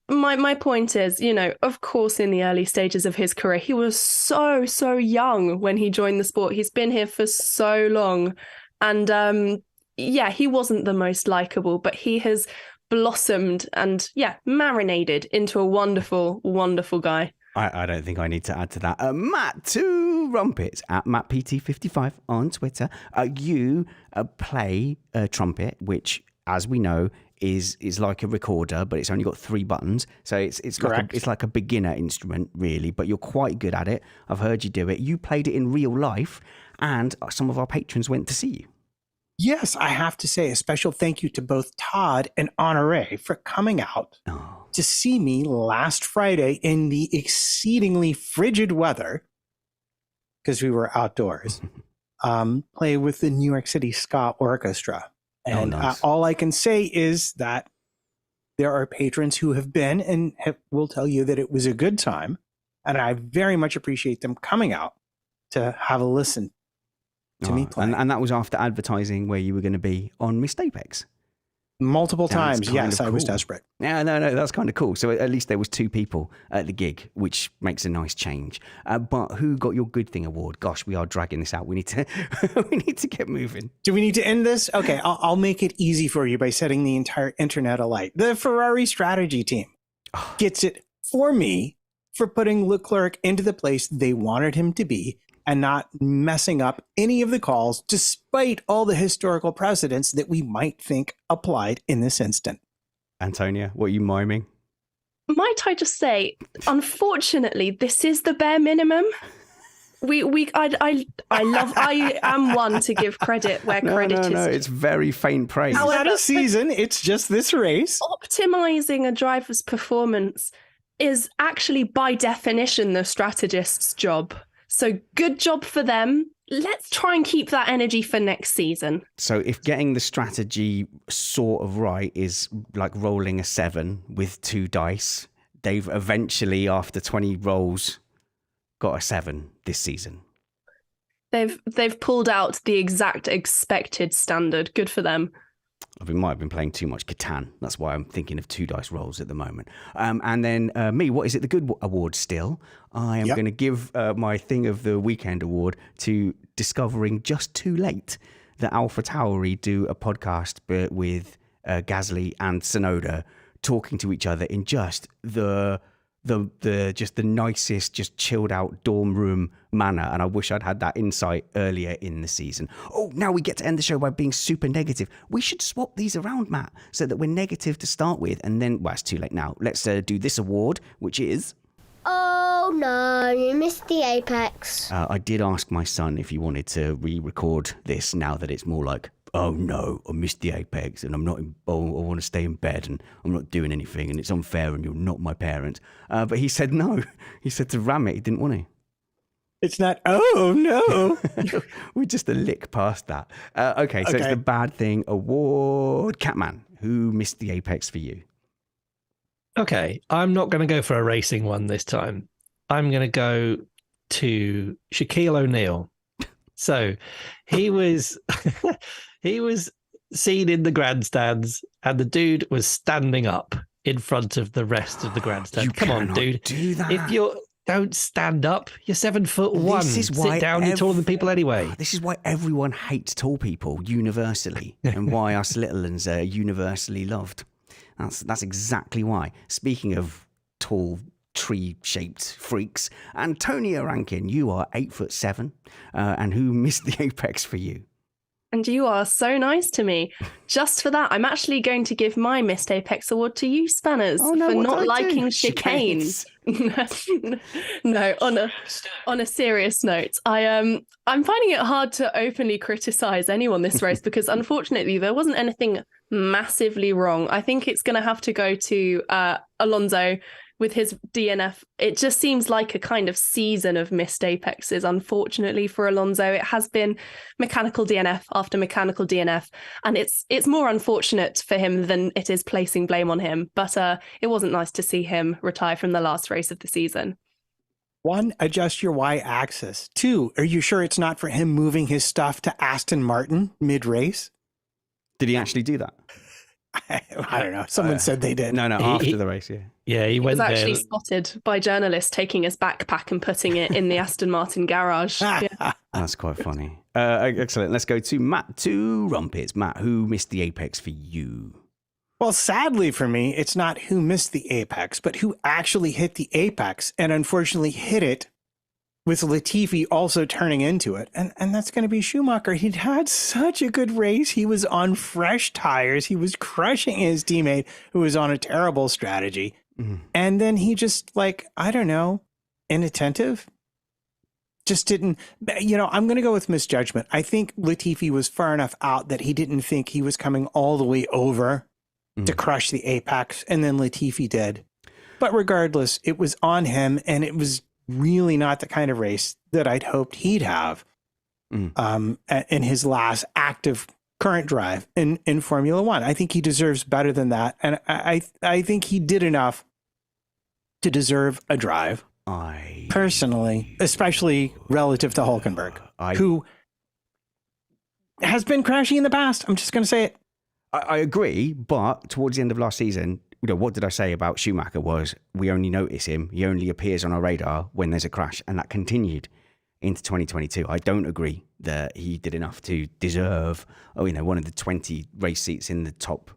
My point is, of course, in the early stages of his career, he was so young when he joined the sport. He's been here for so long. And he wasn't the most likable, but he has blossomed and, marinated into a wonderful, wonderful guy. I don't think I need to add to that. Matt, to Trumpets at MattPT55 on Twitter. You play a trumpet, which, as we know, is like a recorder, but it's only got 3 buttons. So it's like a beginner instrument, really, but you're quite good at it. I've heard you do it. You played it in real life, and some of our patrons went to see you. Yes, I have to say a special thank you to both Todd and Honore for coming out to see me last Friday in the exceedingly frigid weather, because we were outdoors, play with the New York City Ska Orchestra. And nice. All I can say is that there are patrons who have been and will tell you that it was a good time. And I very much appreciate them coming out to have a listen to me play. And that was after advertising where you were going to be on Missed Apex. Multiple That's times. kind Yes, of I was cool. desperate. Yeah, no, that's kind of cool. So at least there was 2 people at the gig, which makes a nice change. But who got your good thing award? Gosh, we are dragging this out. We need to we need to get moving. Do we need to end this? Okay, I'll make it easy for you by setting the entire internet alight. The Ferrari strategy team gets it for me for putting Leclerc into the place they wanted him to be and not messing up any of the calls, despite all the historical precedents that we might think applied in this instant. Antonia, what are you miming? Might I just say, unfortunately, this is the bare minimum. I am one to give credit where credit is. No, it's very faint praise. It's not a season, it's just this race. Optimizing a driver's performance is actually, by definition, the strategist's job. So good job for them. Let's try and keep that energy for next season. So if getting the strategy sort of right is like rolling a 7 with 2 dice, they've eventually, after 20 rolls, got a 7 this season. They've pulled out the exact expected standard. Good for them. I might have been playing too much Catan. That's why I'm thinking of 2 dice rolls at the moment. And then me, what is it? The good award still. I am going to give my thing of the weekend award to discovering just too late that Alpha Tauri do a podcast with Gasly and Sonoda talking to each other in just the nicest, just chilled out dorm room manner. And I wish I'd had that insight earlier in the season. Oh, now we get to end the show by being super negative. We should swap these around, Matt, so that we're negative to start with. And then, well, it's too late now. Let's do this award, which is... Oh no, you missed the apex. I did ask my son if he wanted to re-record this now that it's more like, oh no, I missed the apex and I'm not, I want to stay in bed and I'm not doing anything and it's unfair and you're not my parent. But he said no. He said to ram it, he didn't want to. It's not, oh no. We're just a lick past that. Okay, so it's the bad thing award. Catman, who missed the apex for you? Okay, I'm not going to go for a racing one this time. I'm going to go to Shaquille O'Neal. So he was he was seen in the grandstands and the dude was standing up in front of the rest of the grandstand. Come on, dude. Do that. If you're don't stand up, you're 7'1". This is why sit down, you're taller than people anyway. This is why everyone hates tall people universally and why us little ones are universally loved. That's exactly why. Speaking of tall, tree-shaped freaks, Antonia Rankin, you are 8'7", and who missed the apex for you? And you are so nice to me. Just for that, I'm actually going to give my missed apex award to you, Spanners, for not liking chicane. No, on a serious note, I'm finding it hard to openly criticize anyone this race because unfortunately there wasn't anything massively wrong. I think it's going to have to go to Alonso with his DNF. It just seems like a kind of season of missed apexes, unfortunately, for Alonso. It has been mechanical DNF after mechanical DNF, and it's more unfortunate for him than it is placing blame on him. But it wasn't nice to see him retire from the last race of the season. 1, adjust your Y-axis. 2, are you sure it's not for him moving his stuff to Aston Martin mid-race? Did he actually do that? I don't know. Someone said they did. No, after the race, yeah. Yeah, he went was actually there. spotted by journalists taking his backpack and putting it in the Aston Martin garage. Yeah. That's quite funny. Excellent. Let's go to Matt, to Trumpets. Matt, who missed the apex for you? Well, sadly for me, it's not who missed the apex, but who actually hit the apex and unfortunately hit it with Latifi also turning into it. And that's going to be Schumacher. He'd had such a good race. He was on fresh tires. He was crushing his teammate who was on a terrible strategy. Mm-hmm. And then he just I don't know, inattentive. Just didn't, I'm going to go with misjudgment. I think Latifi was far enough out that he didn't think he was coming all the way over to crush the apex. And then Latifi did. But regardless, it was on him and it was really not the kind of race that I'd hoped he'd have in his last active current drive in Formula One. I think he deserves better than that. And I think he did enough to deserve a drive. Personally, especially relative to Hülkenberg, who has been crashing in the past. I'm just going to say it. I agree, but towards the end of last season, what did I say about Schumacher was we only notice him. He only appears on our radar when there's a crash, and that continued into 2022. I don't agree that he did enough to deserve, one of the 20 race seats in the top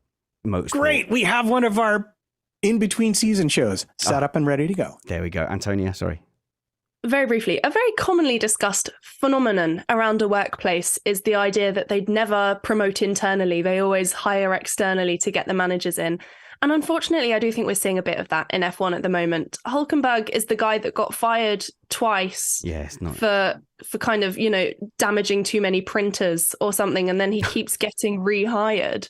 motorsport. Great. We have one of our in-between season shows set up and ready to go. There we go. Antonia, sorry. Very briefly, a very commonly discussed phenomenon around a workplace is the idea that they'd never promote internally. They always hire externally to get the managers in. And unfortunately, I do think we're seeing a bit of that in F1 at the moment. Hülkenberg is the guy that got fired twice for kind of, damaging too many printers or something. And then he keeps getting rehired,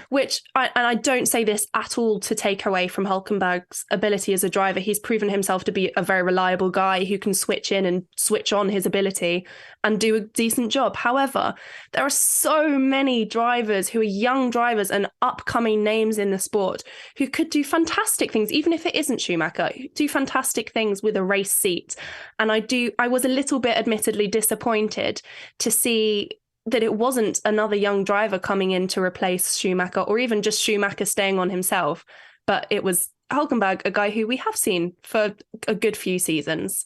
which I don't say this at all to take away from Hülkenberg's ability as a driver. He's proven himself to be a very reliable guy who can switch in and switch on his ability and do a decent job. However, there are so many drivers who are young drivers and upcoming names in the sport who could do fantastic things, even if it isn't Schumacher, do fantastic things with a race seat. And I was a little bit admittedly disappointed to see that it wasn't another young driver coming in to replace Schumacher, or even just Schumacher staying on himself, but it was Hülkenberg, a guy who we have seen for a good few seasons.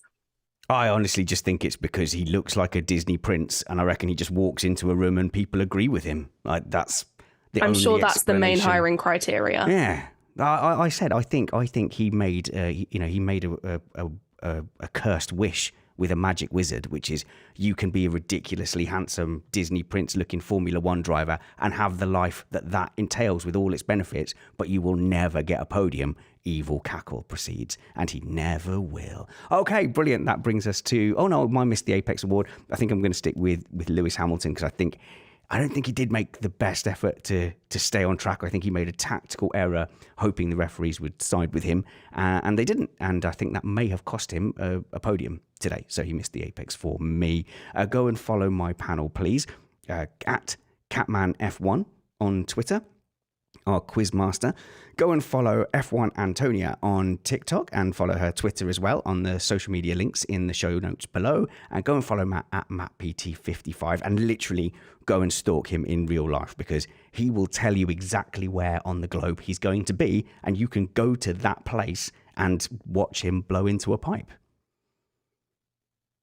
I honestly just think it's because he looks like a Disney prince, and I reckon he just walks into a room and people agree with him. That's the I'm only sure that's the main explanation. hiring criteria. Yeah, I said I think he made he made a cursed wish with a magic wizard, which is you can be a ridiculously handsome Disney prince looking Formula One driver and have the life that entails with all its benefits, but you will never get a podium. Evil cackle proceeds, and he never will. Okay, brilliant. That brings us to, I missed the Apex Award. I think I'm going to stick with Lewis Hamilton, because I don't think he did make the best effort to stay on track. I think he made a tactical error, hoping the referees would side with him, and they didn't. And I think that may have cost him a podium today. So he missed the Apex for me. Go and follow my panel, please, at Catman F1 on Twitter, our quizmaster. Go and follow F1 Antonia on TikTok, and follow her Twitter as well on the social media links in the show notes below. And go and follow Matt at MattPT55, and literally go and stalk him in real life, because he will tell you exactly where on the globe he's going to be, and you can go to that place and watch him blow into a pipe.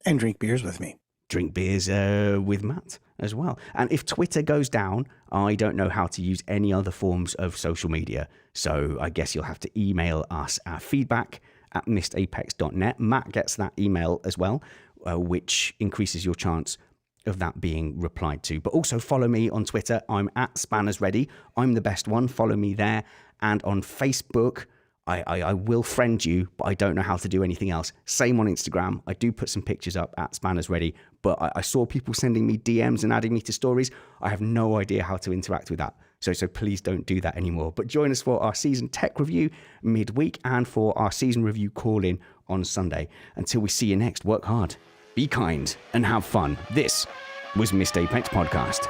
And drink beers with me. Drink beers with Matt as well. And if Twitter goes down, I don't know how to use any other forms of social media. So I guess you'll have to email us our feedback at missedapex.net. Matt gets that email as well, which increases your chance of that being replied to. But also follow me on Twitter. I'm at SpannersReady. I'm the best one. Follow me there. And on Facebook, I will friend you, but I don't know how to do anything else. Same on Instagram. I do put some pictures up at SpannersReady, but I saw people sending me DMs and adding me to stories. I have no idea how to interact with that. So please don't do that anymore. But join us for our season tech review midweek, and for our season review call-in on Sunday. Until we see you next, work hard, be kind, and have fun. This was Missed Apex Podcast.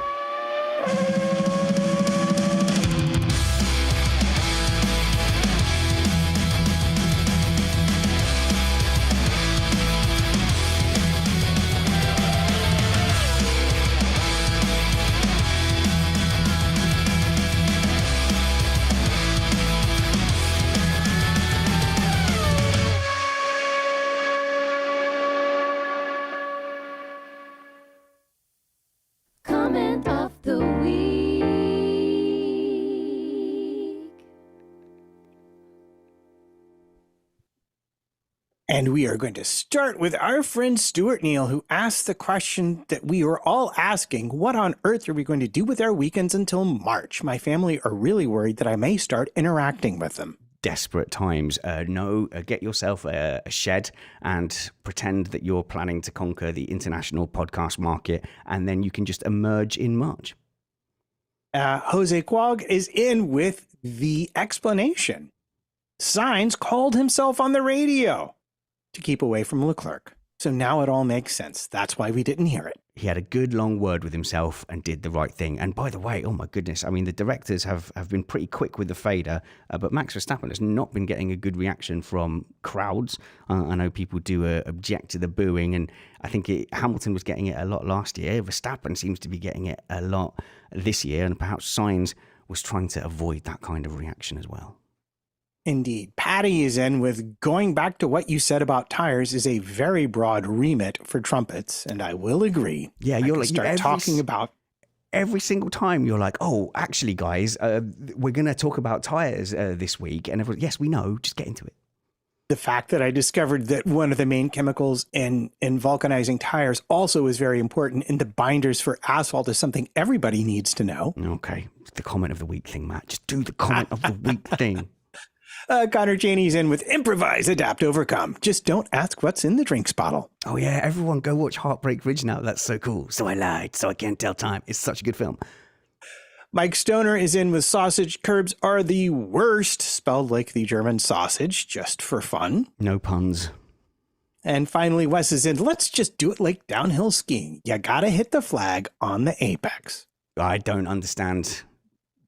Comment of the week. And we are going to start with our friend Stuart Neal, who asked the question that we were all asking: what on earth are we going to do with our weekends until March? My family are really worried that I may start interacting with them. Desperate times. Get yourself a shed and pretend that you're planning to conquer the international podcast market, and then you can just emerge in March. Jose Quag is in with the explanation. Sainz called himself on the radio to keep away from Leclerc. So now it all makes sense. That's why we didn't hear it. he had a good long word with himself and did the right thing. And by the way, oh my goodness, I mean, the directors have been pretty quick with the fader, but Max Verstappen has not been getting a good reaction from crowds. I know people do object to the booing, and I think Hamilton was getting it a lot last year. Verstappen seems to be getting it a lot this year, and perhaps Sainz was trying to avoid that kind of reaction as well. Indeed. Patty is in with going back to what you said about tires is a very broad remit for Trumpets, and I will agree. Yeah, you're like start talking about every single time you're like, oh, actually, guys, we're going to talk about tires this week, and everyone, yes, we know, just get into it. The fact that I discovered that one of the main chemicals in vulcanizing tires also is very important in the binders for asphalt is something everybody needs to know. Okay, the comment of the week thing, Matt. Just do the comment of the week thing. Connor Chaney's in with improvise, adapt, overcome. Just don't ask what's in the drinks bottle. Oh, yeah. Everyone go watch Heartbreak Ridge now. That's so cool. So I lied. So I can't tell time. It's such a good film. Mike Stoner is in with sausage curbs are the worst, spelled like the German sausage, just for fun. No puns. And finally, Wes is in. Let's just do it like downhill skiing. You gotta hit the flag on the apex. I don't understand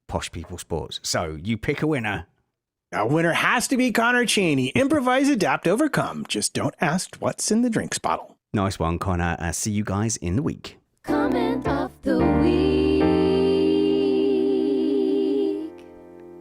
posh people sports. So you pick a winner. A winner has to be Connor Chaney. Improvise, adapt, overcome. Just don't ask what's in the drinks bottle. Nice one, Connor. See you guys in the week. Comment of the week.